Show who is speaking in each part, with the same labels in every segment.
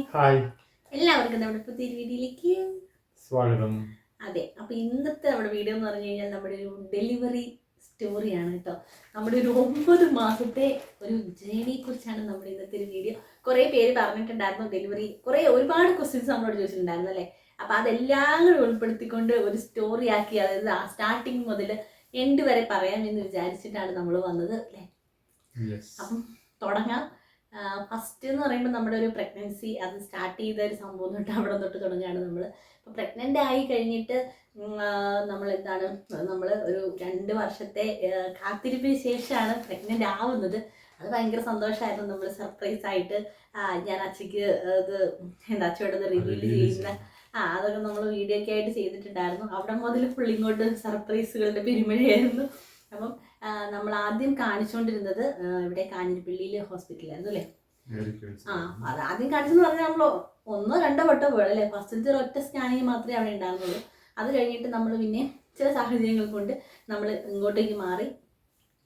Speaker 1: Hi,
Speaker 2: എല്ലാവർക്കും നമ്മുടെ പുതിയ വീഡിയോയിലേക്ക്
Speaker 1: സ്വാഗതം.
Speaker 2: അതെ, അപ്പോൾ ഇന്നത്തെ നമ്മുടെ വീഡിയോ എന്ന് പറഞ്ഞു കഴിഞ്ഞാൽ നമ്മുടെ ഒരു ഡെലിവറി സ്റ്റോറിയാണ് കേട്ടോ. നമ്മുടെ ഒരു 9 മാസത്തെ ഒരു ജേണിയെ കുറിച്ചാണ് നമ്മുടെ ഇന്നത്തെ ഒരു വീഡിയോ. കുറേ പേര് പറഞ്ഞിട്ടുണ്ടായിരുന്നു ഡെലിവറി, ഒരുപാട് ക്വസ്റ്റ്യൻസ് നമ്മളോട് ചോദിച്ചിട്ടുണ്ടായിരുന്നു അല്ലേ. അപ്പോൾ അതെല്ലാം കൂടി ഉൾപ്പെടുത്തിക്കൊണ്ട് ഒരു സ്റ്റോറി ആക്കി, അതായത് ആ സ്റ്റാർട്ടിങ് മുതൽ എൻഡ് വരെ പറയാമെന്ന് വിചാരിച്ചിട്ടാണ് നമ്മൾ വന്നത് അല്ലേ. അപ്പം തുടങ്ങാം. ഫസ്റ്റ് എന്ന് പറയുമ്പോൾ നമ്മുടെ ഒരു പ്രഗ്നൻസി, അത് സ്റ്റാർട്ട് ചെയ്ത ഒരു സംഭവം തൊട്ട് അവിടെ തൊട്ട് തുടങ്ങുകയാണ് നമ്മൾ. ഇപ്പോൾ പ്രഗ്നൻ്റ് ആയി കഴിഞ്ഞിട്ട് നമ്മൾ ഒരു 2 വർഷത്തെ കാത്തിരിപ്പിന് ശേഷമാണ് പ്രഗ്നൻ്റ് ആവുന്നത്. അത് ഭയങ്കര സന്തോഷമായിരുന്നു. നമ്മൾ സർപ്രൈസായിട്ട് ഞാൻ അച്ഛയ്ക്ക് ഇത് അച്ഛയോടത് റിവീൽ ചെയ്യുന്ന അതൊക്കെ നമ്മൾ വീഡിയോ ഒക്കെ ആയിട്ട് ചെയ്തിട്ടുണ്ടായിരുന്നു. അവിടെ മുതൽ ഫുൾ ഇങ്ങോട്ട് സർപ്രൈസുകളുടെ പെരുമഴയായിരുന്നു. അപ്പം നമ്മൾ ആദ്യം കാണിച്ചുകൊണ്ടിരുന്നത് ഇവിടെ കാഞ്ഞിരപ്പള്ളിയിലെ ഹോസ്പിറ്റലായിരുന്നു അല്ലേ. അത് ആദ്യം കാണിച്ചെന്ന് പറഞ്ഞാൽ നമ്മൾ 1-2 വട്ടം പോയി അല്ലേ. ഫസ്റ്റത്തെ ഒറ്റ സ്കാനിങ് മാത്രമേ അവിടെ ഉണ്ടായിരുന്നുള്ളൂ. അത് കഴിഞ്ഞിട്ട് നമ്മൾ പിന്നെ ചില സാഹചര്യങ്ങൾ കൊണ്ട് നമ്മൾ ഇങ്ങോട്ടേക്ക് മാറി.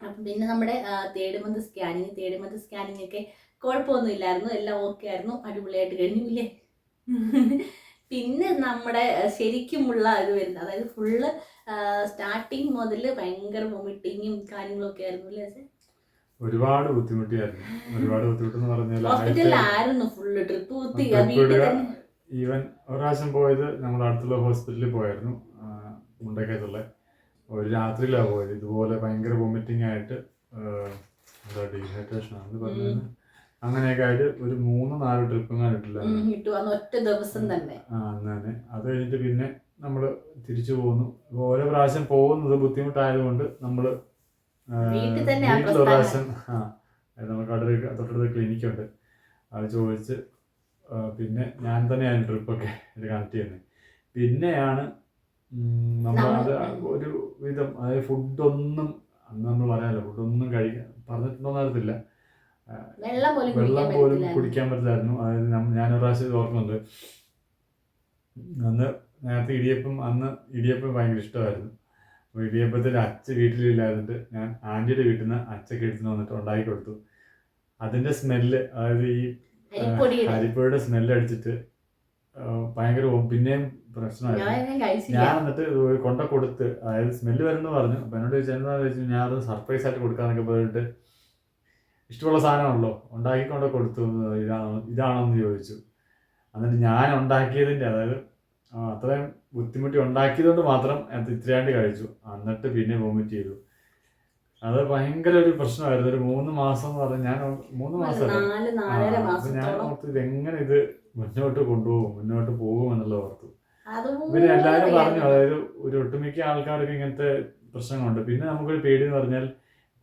Speaker 2: അപ്പം പിന്നെ നമ്മുടെ തേർഡ് മന്ത് സ്കാനിങ് ഒക്കെ കുഴപ്പമൊന്നും ഇല്ലായിരുന്നു, എല്ലാം ഓക്കെ ആയിരുന്നു, അടിപൊളിയായിട്ട് കഴിഞ്ഞില്ലേ. പിന്നെ നമ്മുടെ ശരിക്കുമുള്ള ഇത് വരുന്നത്, അതായത് ഫുള്ള് സ്റ്റാർട്ടിങ് മുതൽ ഭയങ്കര വൊമിറ്റിങ്ങും കാര്യങ്ങളൊക്കെ ആയിരുന്നു അല്ലേ.
Speaker 1: ഒരുപാട് ബുദ്ധിമുട്ടെന്ന് പറഞ്ഞാൽ
Speaker 2: ഹോസ്പിറ്റലിലായിരുന്നു ഫുള്ള് ട്രിപ്പ് കുത്തി.
Speaker 1: ഈവൻ ഒരു പ്രാവശ്യം പോയത് നമ്മുടെ അടുത്തുള്ള ഹോസ്പിറ്റലിൽ പോയായിരുന്നു, മുണ്ടക്കയത്തുള്ള. ഒരു രാത്രിയിലാണ് പോയത്. ഇതുപോലെ ഭയങ്കര വൊമിറ്റിംഗ് ആയിട്ട് ഡീഹൈഡ്രേഷൻ ആണ് പറഞ്ഞത്. അങ്ങനെയൊക്കെ ആയിട്ട് ഒരു 3-4 ട്രിപ്പും കണ്ടിട്ടില്ല
Speaker 2: ഒറ്റ ദിവസം തന്നെ.
Speaker 1: അങ്ങനെ അത് കഴിഞ്ഞിട്ട് പിന്നെ നമ്മൾ തിരിച്ചു പോകുന്നു. ഓരോ പ്രാവശ്യം പോകുന്നത് ബുദ്ധിമുട്ടായതുകൊണ്ട് നമ്മൾ വീട്ടിലൊരു പ്രാവശ്യം നമുക്ക് തൊട്ടടുത്ത് ക്ലിനിക്കുണ്ട്, അത് ചോദിച്ച് പിന്നെ ഞാൻ തന്നെയാണ് ട്രിപ്പൊക്കെ ഇത് കണക്ട് ചെയ്യുന്നത്. പിന്നെയാണ് നമ്മളത് ഒരു വിധം, അതായത് ഫുഡൊന്നും അന്ന് നമ്മൾ പറയാമല്ലോ, ഫുഡൊന്നും കഴിക്കാൻ പറഞ്ഞിട്ടുണ്ടോന്ന് അറിയത്തില്ല, വെള്ളം പോലും കുടിക്കാൻ പറ്റില്ലായിരുന്നു. അതായത് ഞാനൊരു പ്രാവശ്യം ഓർക്കുന്നുണ്ട്, നേരത്തെ ഇടിയപ്പം ഭയങ്കര ഇഷ്ടമായിരുന്നു. അപ്പോൾ ഇടിയപ്പത്തിൽ അച്ഛ വീട്ടിലില്ലാതിട്ട് ഞാൻ ആൻറ്റിയുടെ വീട്ടിൽ നിന്ന് അച്ഛക്ക് എടുത്തുനിന്ന് വന്നിട്ട് ഉണ്ടാക്കി കൊടുത്തു. അതിൻ്റെ സ്മെല്ല്, അതായത് ഈ അരിപ്പൊടിയുടെ സ്മെല്ല് അടിച്ചിട്ട് ഭയങ്കര പിന്നെയും പ്രശ്നമായിരുന്നു. ഞാൻ എന്നിട്ട് കൊണ്ട കൊടുത്ത്, അതായത് സ്മെല്ല് വരുന്നു പറഞ്ഞു. അപ്പം എന്നോട് ചോദിച്ചാൽ ചോദിച്ചു, ഞാൻ അത് സർപ്രൈസ് ആയിട്ട് കൊടുക്കാന്നൊക്കെ പറഞ്ഞിട്ട്, ഇഷ്ടമുള്ള സാധനമാണല്ലോ, ഉണ്ടാക്കിക്കൊണ്ട് കൊടുത്തു. ഇതാണോ എന്ന് ചോദിച്ചു. എന്നിട്ട് ഞാൻ ഉണ്ടാക്കിയതിൻ്റെ, അതായത് അത്രയും ബുദ്ധിമുട്ടി ഉണ്ടാക്കിയതുകൊണ്ട് മാത്രം അത് ഇത്രയാണ്ട് കഴിച്ചു. എന്നിട്ട് പിന്നെ വോമിറ്റ് ചെയ്തു. അത് ഭയങ്കര ഒരു പ്രശ്നമായിരുന്നു. ഒരു 3 മാസം എന്ന് പറഞ്ഞാൽ, ഞാൻ 3 മാസം ഞാൻ ഓർത്തു ഇതെങ്ങനെ ഇത് മുന്നോട്ട് പോകും എന്നുള്ള ഓർത്തു. പിന്നെ എല്ലാവരും പറഞ്ഞു, അതായത് ഒരു ഒട്ടുമിക്ക ആൾക്കാർക്ക് ഇങ്ങനത്തെ പ്രശ്നങ്ങളുണ്ട്. പിന്നെ നമുക്കൊരു പേടി എന്ന് പറഞ്ഞാൽ,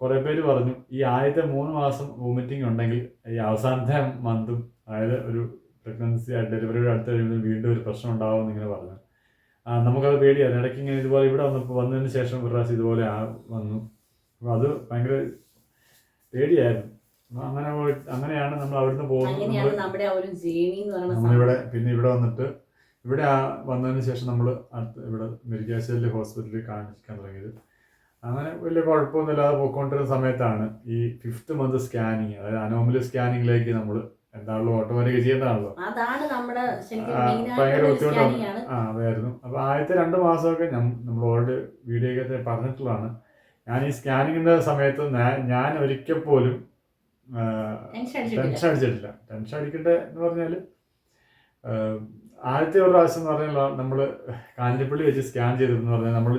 Speaker 1: കുറെ പേര് പറഞ്ഞു ഈ ആദ്യത്തെ 3 മാസം വോമിറ്റിംഗ് ഉണ്ടെങ്കിൽ ഈ അവസാനത്തെ മന്തും, അതായത് ഒരു പ്രഗ്നൻസി ഡെലിവറിയുടെ അടുത്ത് കഴിയുമ്പോൾ വീണ്ടും ഒരു പ്രശ്നം ഉണ്ടാവും എന്നിങ്ങനെ പറഞ്ഞു. നമുക്കത് പേടിയായിരുന്നു. ഇടയ്ക്ക് ഇങ്ങനെ ഇതുപോലെ ഇവിടെ വന്നതിന് ശേഷം ഒരു പ്രാവശ്യം ഇതുപോലെ വന്നു. അപ്പോൾ അത് ഭയങ്കര പേടിയായിരുന്നു. അങ്ങനെയാണ് നമ്മൾ അവിടുന്ന് പോകുന്നത്. ഇവിടെ വന്നിട്ട് വന്നതിന് ശേഷം നമ്മൾ ഇവിടെ മെഡിക്കാശ്ശേരി ഹോസ്പിറ്റലിൽ കാണിക്കാൻ തുടങ്ങിയത്. അങ്ങനെ വലിയ കുഴപ്പമൊന്നുമില്ലാതെ പോയിക്കൊണ്ടിരുന്ന സമയത്താണ് ഈ 5th മന്ത് സ്കാനിങ്, അതായത് അനോമലി സ്കാനിങ്ങിലേക്ക് നമ്മൾ എന്താണല്ലോ ഓട്ടോമാറ്റിക് ചെയ്യേണ്ടതാണല്ലോ, ഭയങ്കര ബുദ്ധിമുട്ടാണ്. അതായിരുന്നു. അപ്പോൾ ആദ്യത്തെ 2 മാസമൊക്കെ നമ്മൾ ഓൾറെഡി വീഡിയോയ്ക്ക് പറഞ്ഞിട്ടുള്ളതാണ്. ഞാൻ ഈ സ്കാനിങ്ങിൻ്റെ സമയത്ത് ഞാൻ ഒരിക്കൽ പോലും ടെൻഷൻ അടിച്ചിട്ടില്ല. ടെൻഷൻ അടിക്കട്ടെ എന്ന് പറഞ്ഞാൽ, ആദ്യത്തെ ഒരു പ്രാവശ്യം എന്ന് പറഞ്ഞാൽ നമ്മൾ കാഞ്ഞിരപ്പള്ളി വെച്ച് സ്കാൻ ചെയ്തിട്ടെന്ന് പറഞ്ഞാൽ, നമ്മൾ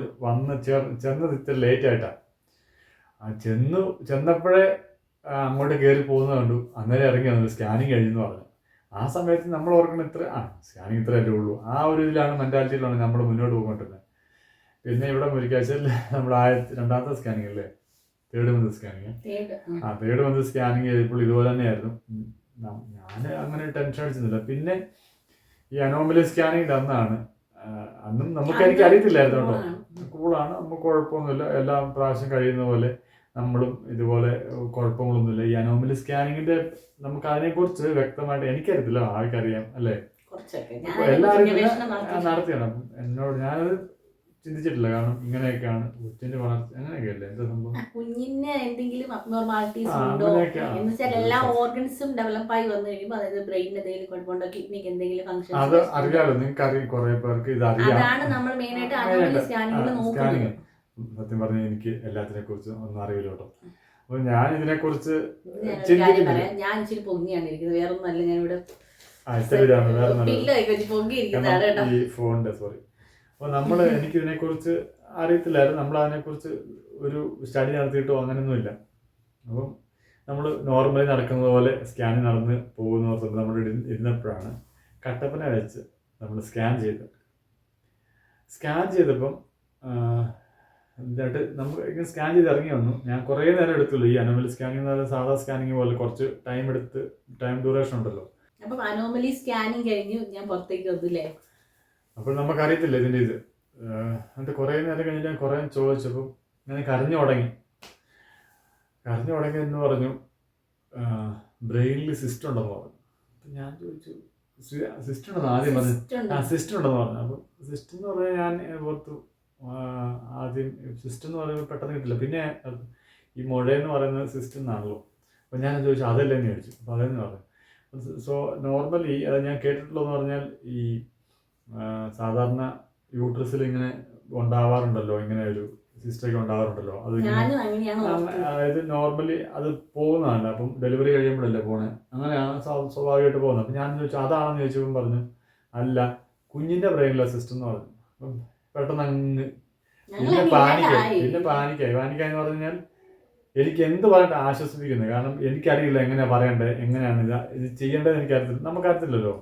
Speaker 1: ചെന്നത് ഇത്ര ലേറ്റ് ആയിട്ടാണ്. ചെന്നപ്പോഴേ അങ്ങോട്ട് കയറി പോകുന്നത് കണ്ടു. അന്നേരം ഇറങ്ങി വന്നത് സ്കാനിങ് കഴിഞ്ഞെന്ന് പറഞ്ഞു. ആ സമയത്ത് നമ്മൾ ഓർക്കണം സ്കാനിങ് ഇത്രയല്ലേ ഉള്ളൂ, ആ ഒരു ഇതിലാണ്, മെൻറ്റാലിറ്റിയിലാണ് നമ്മൾ മുന്നോട്ട് പോയിക്കൊണ്ടിരുന്നത്. പിന്നെ ഇവിടെ മുരിക്കാശ്ശേരിയിൽ നമ്മൾ 2ാമത്തെ സ്കാനിങ് അല്ലേ, തേർഡ് മന്ത് സ്കാനിങ് ചെയ്തപ്പോൾ ഇതുപോലെ തന്നെയായിരുന്നു. ഞാൻ അങ്ങനെ ടെൻഷൻ അടിച്ചിരുന്നില്ല. പിന്നെ ഈ അനോമലി സ്കാനിങ്ങിൻ്റെ അന്നും എനിക്ക് അറിയത്തില്ലായിരുന്നു കേട്ടോ. കൂളാണ്, നമുക്ക് കുഴപ്പമൊന്നുമില്ല, എല്ലാ പ്രാവശ്യം കഴിയുന്ന പോലെ നമ്മളും ഇതുപോലെ കുഴപ്പങ്ങളൊന്നുമില്ല. ഈ അനോമലി സ്കാനിങ്ങിന്റെ നമുക്ക് അതിനെക്കുറിച്ച് വ്യക്തമായിട്ട് എനിക്കറിയത്തില്ല, ആൾക്കറിയാം അല്ലേ, എല്ലാവരും നടത്തിയാണ്. എന്നോട് ഞാനത് ചിന്തിച്ചിട്ടില്ല. കാരണം ഇങ്ങനെയൊക്കെയാണ് കൊച്ചിന്റെ വളർച്ച, അങ്ങനെയൊക്കെയല്ലേ എന്താ സംഭവം.
Speaker 2: കുഞ്ഞിന് എന്തെങ്കിലും അബ്നോർമാലിറ്റീസ്
Speaker 1: ആ,
Speaker 2: ഉണ്ടോ
Speaker 1: അങ്ങനെയൊക്കെയാണ്.
Speaker 2: എന്ന് വെച്ചാൽ എല്ലാ ഓർഗൻസും ഡെവലപ്പായി വന്നു കഴിയുമ്പോൾ, അതായത് ബ്രെയിനിന് എന്തെങ്കിലും കുഴപ്പമുണ്ടോ, കിഡ്നിക്ക് എന്തെങ്കിലും
Speaker 1: അത്
Speaker 2: ഫംഗ്ഷൻസ്,
Speaker 1: അറിയാലോ, നിങ്ങൾക്ക് അറിയാം, കുറെ പേർക്ക് ഇത് അറിയാം.
Speaker 2: അതാണ് നമ്മൾ മെയിനായിട്ട് അനോമലി സ്കാനിങ്ങിൽ നോക്കുന്നത്.
Speaker 1: സ്കാനിങ് സത്യം പറഞ്ഞാൽ എനിക്ക് എല്ലാത്തിനെ കുറിച്ച് ഒന്നും അറിയില്ല കേട്ടോ. അപ്പൊ ഞാൻ ഇതിനെ കുറിച്ച്
Speaker 2: ഞാനൊരു കാര്യം പറയാം, ഞാൻ ഇച്ചിരി പൊങ്ങിയാണ് ഇരിക്കുന്നത്, വേറെ ഒന്നും അല്ല, ഞാനിവിടെ പൊങ്ങിയിരിക്കുന്നതാണ് കേട്ടോ.
Speaker 1: ഈ ഫോണിന്റെ സോറി. അപ്പൊ നമ്മള് എനിക്ക് ഇതിനെ കുറിച്ച് അറിയത്തില്ലായിരുന്നു. നമ്മൾ അതിനെ കുറിച്ച് ഒരു സ്റ്റഡി നടത്തിയിട്ടോ അങ്ങനെയൊന്നുമില്ല. അപ്പം നമ്മൾ നോർമലി നടക്കുന്നത് പോലെ സ്കാനിങ് നടന്ന് പോകുന്ന ഓർത്തിട്ട് നമ്മൾ ഇരുന്നപ്പോഴാണ് കട്ടപ്പന വെച്ച് നമ്മൾ സ്കാൻ ചെയ്തപ്പം എന്നിട്ട് നമുക്ക് ഇങ്ങനെ സ്കാൻ ചെയ്ത് ഇറങ്ങി വന്നു. ഞാൻ കുറേ നേരം എടുത്തുള്ളൂ. ഈ അനോമലി സ്കാനിങ് എന്ന് പറയുന്നത് സാധാ സ്കാനിങ് പോലെ കുറച്ച് ടൈം ഡ്യൂറേഷൻ ഉണ്ടല്ലോ.
Speaker 2: അപ്പം അനോമലി സ്കാനിങ് കഴിഞ്ഞു ഞാൻ പുറത്തേക്ക് വന്നില്ലേ.
Speaker 1: അപ്പോൾ നമുക്കറിയത്തില്ല ഇതിൻ്റെ ഇത്. എന്നിട്ട് കുറേ നേരം കഴിഞ്ഞ് ഞാൻ കുറേ ചോദിച്ചപ്പോൾ ഞാൻ കരഞ്ഞു തുടങ്ങി എന്ന് പറഞ്ഞു, ബ്രെയിനിൽ സിസ്റ്റം ഉണ്ടെന്ന് പറഞ്ഞു. അപ്പം ഞാൻ ചോദിച്ചു സിസ്റ്റം ഉണ്ടെന്ന് ആദ്യം പറഞ്ഞു. സിസ്റ്റം ഉണ്ടെന്ന് പറഞ്ഞു. അപ്പം സിസ്റ്റം എന്ന് പറഞ്ഞാൽ ഞാൻ ഓർത്തു ആദ്യം സിസ്റ്റം എന്ന് പറയുമ്പോൾ പെട്ടെന്ന് കിട്ടില്ല. പിന്നെ ഈ മുഴയെന്ന് പറയുന്നത് സിസ്റ്റം എന്നാണല്ലോ. അപ്പം ഞാൻ ചോദിച്ചു അതല്ലേന്ന് ചോദിച്ചു. അപ്പോൾ അതെന്ന് പറഞ്ഞു. സോ നോർമലി അത് ഞാൻ കേട്ടിട്ടുള്ളതെന്ന് പറഞ്ഞാൽ ഈ സാധാരണ യൂട്രസിൽ ഇങ്ങനെ ഉണ്ടാവാറുണ്ടല്ലോ, ഇങ്ങനെ ഒരു സിസ്റ്റമൊക്കെ ഉണ്ടാവാറുണ്ടല്ലോ. അത് അതായത് നോർമലി അത് പോകുന്നതല്ല. അപ്പം ഡെലിവറി കഴിയുമ്പോഴല്ലേ പോണേ, അങ്ങനെയാണ് സ്വാഭാവികമായിട്ട് പോകുന്നത്. അപ്പം ഞാൻ ചോദിച്ചു അതാണെന്ന് ചോദിച്ചപ്പോൾ പറഞ്ഞു അല്ല, കുഞ്ഞിൻ്റെ ബ്രെയിനിലെ സിസ്റ്റം എന്ന് പറഞ്ഞു. അപ്പം പെട്ടെന്ന് അങ്ങ് പിന്നെ പാനിക്കായി എന്ന് പറഞ്ഞാൽ എനിക്ക് എന്ത് പറഞ്ഞിട്ട് ആശ്വസിപ്പിക്കുന്നത്. കാരണം എനിക്കറിയില്ല എങ്ങനെയാണ് പറയേണ്ടത്, എങ്ങനെയാണ് ഇത് ചെയ്യേണ്ടത് എനിക്കറിയത്തില്ല, നമുക്കറിയത്തില്ലല്ലോ.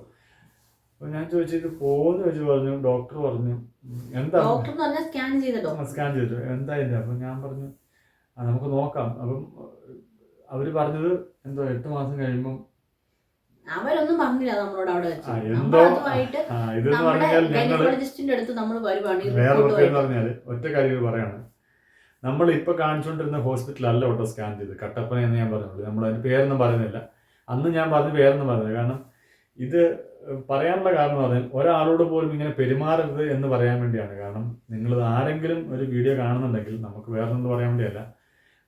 Speaker 1: അപ്പോൾ ഞാൻ ചോദിച്ചു ഇത് പോകുമെന്ന് ചോദിച്ചു. പറഞ്ഞു ഡോക്ടർ പറഞ്ഞു എന്താ സ്കാൻ ചെയ്തു എന്താ ഇതിൻ്റെ. അപ്പം ഞാൻ പറഞ്ഞു നമുക്ക് നോക്കാം. അപ്പം അവർ പറഞ്ഞത് എന്തോ 8 മാസം കഴിയുമ്പം
Speaker 2: അവരൊന്നും പറഞ്ഞില്ല നമ്മളോട് അവിടെ വെച്ച്.
Speaker 1: ഇതെന്ന് പറഞ്ഞാൽ ഞങ്ങള് വേറെ പ്രത്യേകം പറഞ്ഞാൽ ഒറ്റ കാര്യം പറയാണ്, നമ്മൾ ഇപ്പൊ കാണിച്ചുകൊണ്ടിരുന്ന ഹോസ്പിറ്റലല്ല കേട്ടോ സ്കാൻ ചെയ്ത്, കട്ടപ്പന എന്ന് ഞാൻ പറഞ്ഞുള്ളൂ. നമ്മൾ അതിന് പേരൊന്നും പറയുന്നില്ല. അന്ന് ഞാൻ പറഞ്ഞ പേരൊന്നും പറയുന്നില്ല. കാരണം ഇത് പറയാനുള്ള കാരണം എന്ന് പറഞ്ഞാൽ ഒരാളോട് പോലും ഇങ്ങനെ പെരുമാറരുത് എന്ന് പറയാൻ വേണ്ടിയാണ്. കാരണം നിങ്ങൾ ആരെങ്കിലും ഒരു വീഡിയോ കാണുന്നുണ്ടെങ്കിൽ നമുക്ക് വേറൊന്നും പറയാൻ വേണ്ടിയല്ല.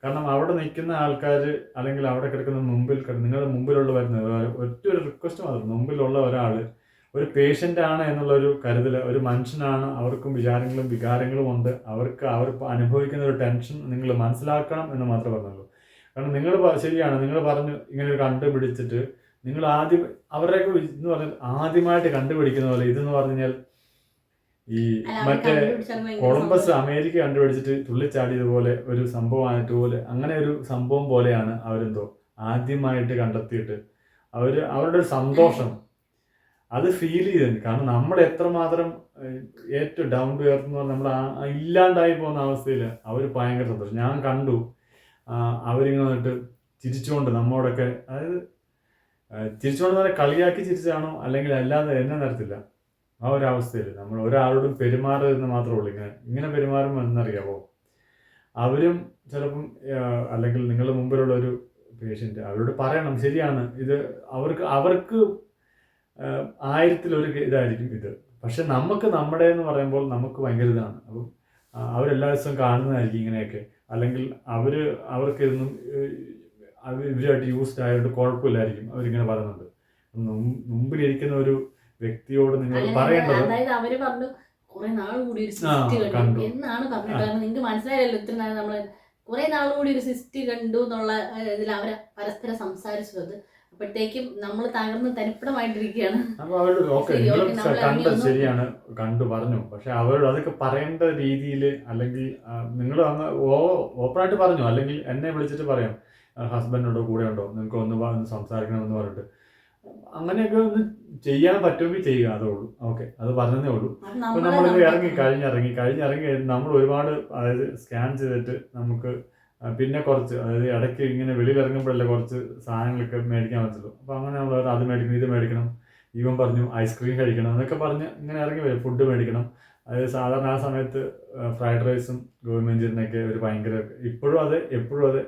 Speaker 1: കാരണം അവിടെ നിൽക്കുന്ന ആൾക്കാർ അല്ലെങ്കിൽ അവിടെ കിടക്കുന്ന നിങ്ങളുടെ മുമ്പിലുള്ള വരുന്ന ഒറ്റ ഒരു റിക്വസ്റ്റ് മാത്രം, മുമ്പിലുള്ള ഒരാൾ ഒരു പേഷ്യൻ്റ് ആണ് എന്നുള്ളൊരു കരുതൽ, ഒരു മനുഷ്യനാണ്, അവർക്കും വികാരങ്ങളും ഉണ്ട്, അവർ അനുഭവിക്കുന്ന ഒരു ടെൻഷൻ നിങ്ങൾ മനസ്സിലാക്കണം എന്ന് മാത്രമേ പറഞ്ഞുള്ളൂ. കാരണം നിങ്ങൾ ശരിയാണ്, നിങ്ങൾ പറഞ്ഞു ഇങ്ങനെ ഒരു കണ്ടുപിടിച്ചിട്ട് നിങ്ങൾ ആദ്യം അവരുടെയൊക്കെ എന്ന് പറഞ്ഞാൽ ആദ്യമായിട്ട് കണ്ടുപിടിക്കുന്ന പോലെ ഇതെന്ന് പറഞ്ഞു കഴിഞ്ഞാൽ ഈ മറ്റേ കൊളംബസ് അമേരിക്ക കണ്ടുപിടിച്ചിട്ട് തുള്ളിച്ചാടിയതുപോലെ ഒരു സംഭവമായിട്ട് പോലെ, അങ്ങനെ ഒരു സംഭവം പോലെയാണ് അവരെന്തോ ആദ്യമായിട്ട് കണ്ടെത്തിയിട്ട് അവരുടെ ഒരു സന്തോഷം അത് ഫീൽ ചെയ്തിട്ടുണ്ട്. കാരണം നമ്മൾ എത്രമാത്രം ഏറ്റവും ഡൗൺ ടു എർത്ത് എന്ന് പറഞ്ഞാൽ നമ്മൾ ഇല്ലാണ്ടായി പോകുന്ന അവസ്ഥയിൽ അവർ ഭയങ്കര സന്തോഷം. ഞാൻ കണ്ടു അവരിങ്ങനെ വന്നിട്ട് ചിരിച്ചുകൊണ്ട് നമ്മോടൊക്കെ, അതായത് ചിരിച്ചുകൊണ്ട് തന്നെ കളിയാക്കി ചിരിച്ചാണോ അല്ലെങ്കിൽ അല്ലാതെ എന്നെ നടത്തില്ല, ആ ഒരു അവസ്ഥയിൽ നമ്മൾ ഒരാളോടും പെരുമാറരുതെന്ന് മാത്രമേ ഉള്ളൂ. ഇങ്ങനെ പെരുമാറുമ്പോൾ എന്നറിയാമോ, അവരും ചിലപ്പം അല്ലെങ്കിൽ നിങ്ങളുടെ മുമ്പിലുള്ള ഒരു പേഷ്യൻ്റ് അവരോട് പറയണം ശരിയാണ്, ഇത് അവർക്ക് 1000-1 ഇതായിരിക്കും ഇത്. പക്ഷെ നമുക്ക് നമ്മുടെ എന്ന് പറയുമ്പോൾ നമുക്ക് ഭയങ്കര ഇതാണ്. അപ്പം അവരെല്ലാ ദിവസവും കാണുന്നതായിരിക്കും ഇങ്ങനെയൊക്കെ, അല്ലെങ്കിൽ അവർക്ക് ഇതൊന്നും ഇവരുമായിട്ട് യൂസ്ഡ് ആയതുകൊണ്ട് കുഴപ്പമില്ലായിരിക്കും അവരിങ്ങനെ പറയുന്നുണ്ട്. മുമ്പിലിരിക്കുന്ന ഒരു വ്യക്തിയോട് നിങ്ങൾ പറയേണ്ടത്,
Speaker 2: അതായത് അവര് പറഞ്ഞു കുറെ നാൾ കൂടി ഒരു സിസ്റ്റ് കണ്ടു എന്നാണ് പറഞ്ഞത്. കാരണം നിങ്ങൾക്ക് മനസ്സിലായല്ലോ ഇത്ര നേരം നമ്മള് കുറെ നാൾ കൂടി ഒരു സിസ്റ്റ് കണ്ടു എന്നുള്ള ഇതിൽ അവരെ പരസ്പരം സംസാരിച്ചത്. അപ്പോഴത്തേക്കും നമ്മൾ തകർന്ന് തരിപ്പണമായിട്ടിരിക്കുകയാണ്.
Speaker 1: അപ്പൊ അവരോട് കണ്ടത് ശരിയാണ്, കണ്ടു പറഞ്ഞു. പക്ഷെ അവരോട് അതൊക്കെ പറയേണ്ട രീതിയിൽ, അല്ലെങ്കിൽ നിങ്ങൾ അങ്ങ് ഓപ്പണായിട്ട് പറഞ്ഞു, അല്ലെങ്കിൽ എന്നെ വിളിച്ചിട്ട് പറയാം ഹസ്ബൻഡിനോടോ കൂടെ ഉണ്ടോ നിങ്ങൾക്ക് ഒന്ന് സംസാരിക്കണമെന്ന് പറഞ്ഞിട്ട് അങ്ങനെയൊക്കെ ഒന്ന് ചെയ്യാൻ പറ്റുമെങ്കിൽ ചെയ്യുക, അതേ ഉള്ളൂ. ഓക്കെ, അത് പറഞ്ഞതേ ഉള്ളൂ. അപ്പൊ നമ്മളിത് കഴിഞ്ഞിറങ്ങി നമ്മൾ ഒരുപാട്, അതായത് സ്കാൻ ചെയ്തിട്ട് നമുക്ക് പിന്നെ കുറച്ച്, അതായത് ഇടയ്ക്ക് ഇങ്ങനെ വെളിയിലിറങ്ങുമ്പോഴല്ലേ കുറച്ച് സാധനങ്ങളൊക്കെ മേടിക്കാൻ പറ്റുള്ളൂ. അപ്പോൾ അങ്ങനെ നമ്മൾ അത് മേടിക്കണം, ഇത് മേടിക്കണം, ഇവൻ പറഞ്ഞു ഐസ്ക്രീം കഴിക്കണം എന്നൊക്കെ പറഞ്ഞ് ഇങ്ങനെ ഇറങ്ങി വരും. ഫുഡ് മേടിക്കണം. അതായത് സാധാരണ ആ സമയത്ത് ഫ്രൈഡ് റൈസും ഗോബി മഞ്ചൂരിയനൊക്കെ ഒരു ഭയങ്കര, ഇപ്പോഴും അത് എപ്പോഴും അത്,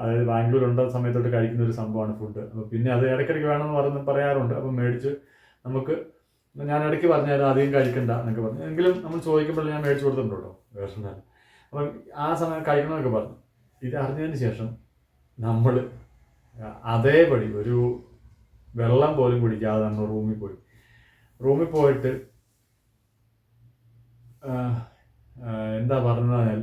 Speaker 1: അതായത് ബാംഗ്ലൂർ ഉണ്ട സമയത്തോട്ട് കഴിക്കുന്ന ഒരു സംഭവമാണ് ഫുഡ്. അപ്പോൾ പിന്നെ അത് ഇടയ്ക്കിടയ്ക്ക് വേണമെന്ന് പറയാറുണ്ട്. അപ്പം മേടിച്ച് നമുക്ക് ഞാൻ ഇടയ്ക്ക് പറഞ്ഞാൽ അധികം കഴിക്കണ്ട എന്നൊക്കെ പറഞ്ഞു. എങ്കിലും നമ്മൾ ചോദിക്കുമ്പോൾ ഞാൻ മേടിച്ചു കൊടുത്തിട്ടുണ്ട് കേട്ടോ, വേറെ. അപ്പം ആ സമയം കഴിക്കണമെന്നൊക്കെ പറഞ്ഞു. ഇത് അറിഞ്ഞതിന് ശേഷം നമ്മൾ അതേപടി ഒരു വെള്ളം പോലും കുടിക്കാതെ നമ്മൾ റൂമിൽ പോയിട്ട് എന്താ പറഞ്ഞതെന്ന് പറഞ്ഞാൽ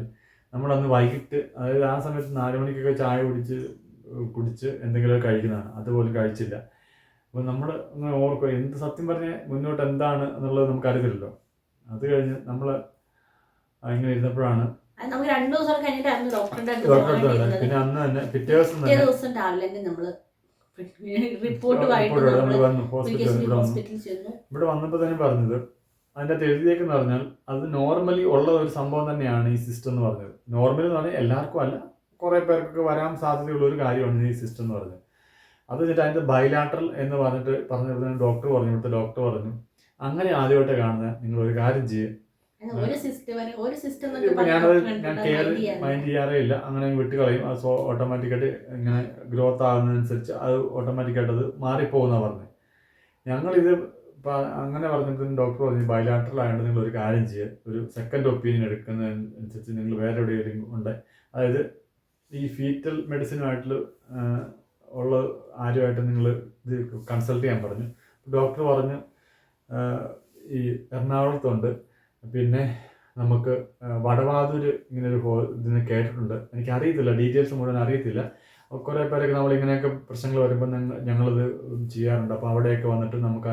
Speaker 1: നമ്മളന്ന് വൈകിട്ട്, അതായത് ആ സമയത്ത് 4 മണിക്കൊക്കെ ചായ കുടിച്ച് എന്തെങ്കിലുമൊക്കെ കഴിക്കുന്നതാണ്, അതുപോലും കഴിച്ചില്ല. അപ്പോൾ നമ്മൾ അങ്ങനെ ഓർക്കുക എന്ത് സത്യം പറഞ്ഞാൽ മുന്നോട്ട് എന്താണ് എന്നുള്ളത് നമുക്കറിയില്ലല്ലോ. അത് കഴിഞ്ഞ് നമ്മൾ ഇങ്ങനെ ഇരുന്നപ്പോഴാണ്
Speaker 2: നമുക്ക് 2 ദിവസം കഴിഞ്ഞിട്ടായിരുന്നു ഡോക്ടറുടെ
Speaker 1: അടുത്ത്. പിന്നെ അന്ന് തന്നെ പിറ്റേ
Speaker 2: ദിവസം രാവിലെ നമ്മൾ റിപ്പോർട്ടുമായിട്ട്
Speaker 1: വന്നു ഹോസ്പിറ്റലിൽ ചെന്നു. ഇവിടെ വന്നപ്പോൾ തന്നെ പറഞ്ഞത്, അതിൻ്റെ അകത്ത് എഴുതിയേക്കെന്ന് പറഞ്ഞാൽ അത് നോർമലി ഉള്ള ഒരു സംഭവം തന്നെയാണ് ഈ സിസ്റ്റം എന്ന് പറഞ്ഞത്. നോർമലി എന്ന് പറഞ്ഞാൽ എല്ലാവർക്കും അല്ല, കുറേ പേർക്കൊക്കെ വരാൻ സാധ്യതയുള്ള ഒരു കാര്യമാണ് ഈ സിസ്റ്റം എന്ന് പറഞ്ഞത്. അത് വെച്ചിട്ട് അതിൻ്റെ ബൈലാട്രൽ എന്ന് പറഞ്ഞിട്ട് ഡോക്ടർ പറഞ്ഞു, ഇവിടുത്തെ ഡോക്ടർ പറഞ്ഞു, അങ്ങനെ ആദ്യമായിട്ട് കാണുന്നത് നിങ്ങൾ ഒരു കാര്യം ചെയ്യുക, ഞാൻ കെയർ മൈൻഡ് ചെയ്യാറേ ഇല്ല, അങ്ങനെ വിട്ട് കളയും, അത് ഓട്ടോമാറ്റിക്കായിട്ട് ഇങ്ങനെ ഗ്രോത്ത് ആകുന്നതനുസരിച്ച് അത് ഓട്ടോമാറ്റിക്കായിട്ട് അത് മാറിപ്പോകുന്നതാണ് പറഞ്ഞത്. ഞങ്ങളിത് അങ്ങനെ പറഞ്ഞിട്ട് ഡോക്ടർ പറഞ്ഞു ബൈലാട്രൽ ആയതുകൊണ്ട് നിങ്ങൾ ഒരു കാര്യം ചെയ്യുക, ഒരു സെക്കൻഡ് ഒപ്പീനിയൻ എടുക്കുന്നതനുസരിച്ച് നിങ്ങൾ വേറെ എവിടെയെങ്കിലും ഉണ്ട്, അതായത് ഈ ഫീറ്റൽ മെഡിസിനുമായിട്ടുള്ള ഉള്ള ആരുമായിട്ട് നിങ്ങൾ ഇത് കൺസൾട്ട് ചെയ്യാൻ പറഞ്ഞു. ഡോക്ടർ പറഞ്ഞു ഈ എറണാകുളത്തുണ്ട്, പിന്നെ നമുക്ക് വടവാതൂർ ഇങ്ങനൊരു ഇതിനെ കേട്ടിട്ടുണ്ട്, എനിക്കറിയത്തില്ല ഡീറ്റെയിൽസ് മുഴുവൻ അറിയത്തില്ല. കുറേ പേരൊക്കെ നമ്മളിങ്ങനെയൊക്കെ പ്രശ്നങ്ങൾ വരുമ്പോൾ ഞങ്ങളിത് ചെയ്യാറുണ്ട്, അപ്പോൾ അവിടെയൊക്കെ വന്നിട്ട് നമുക്ക്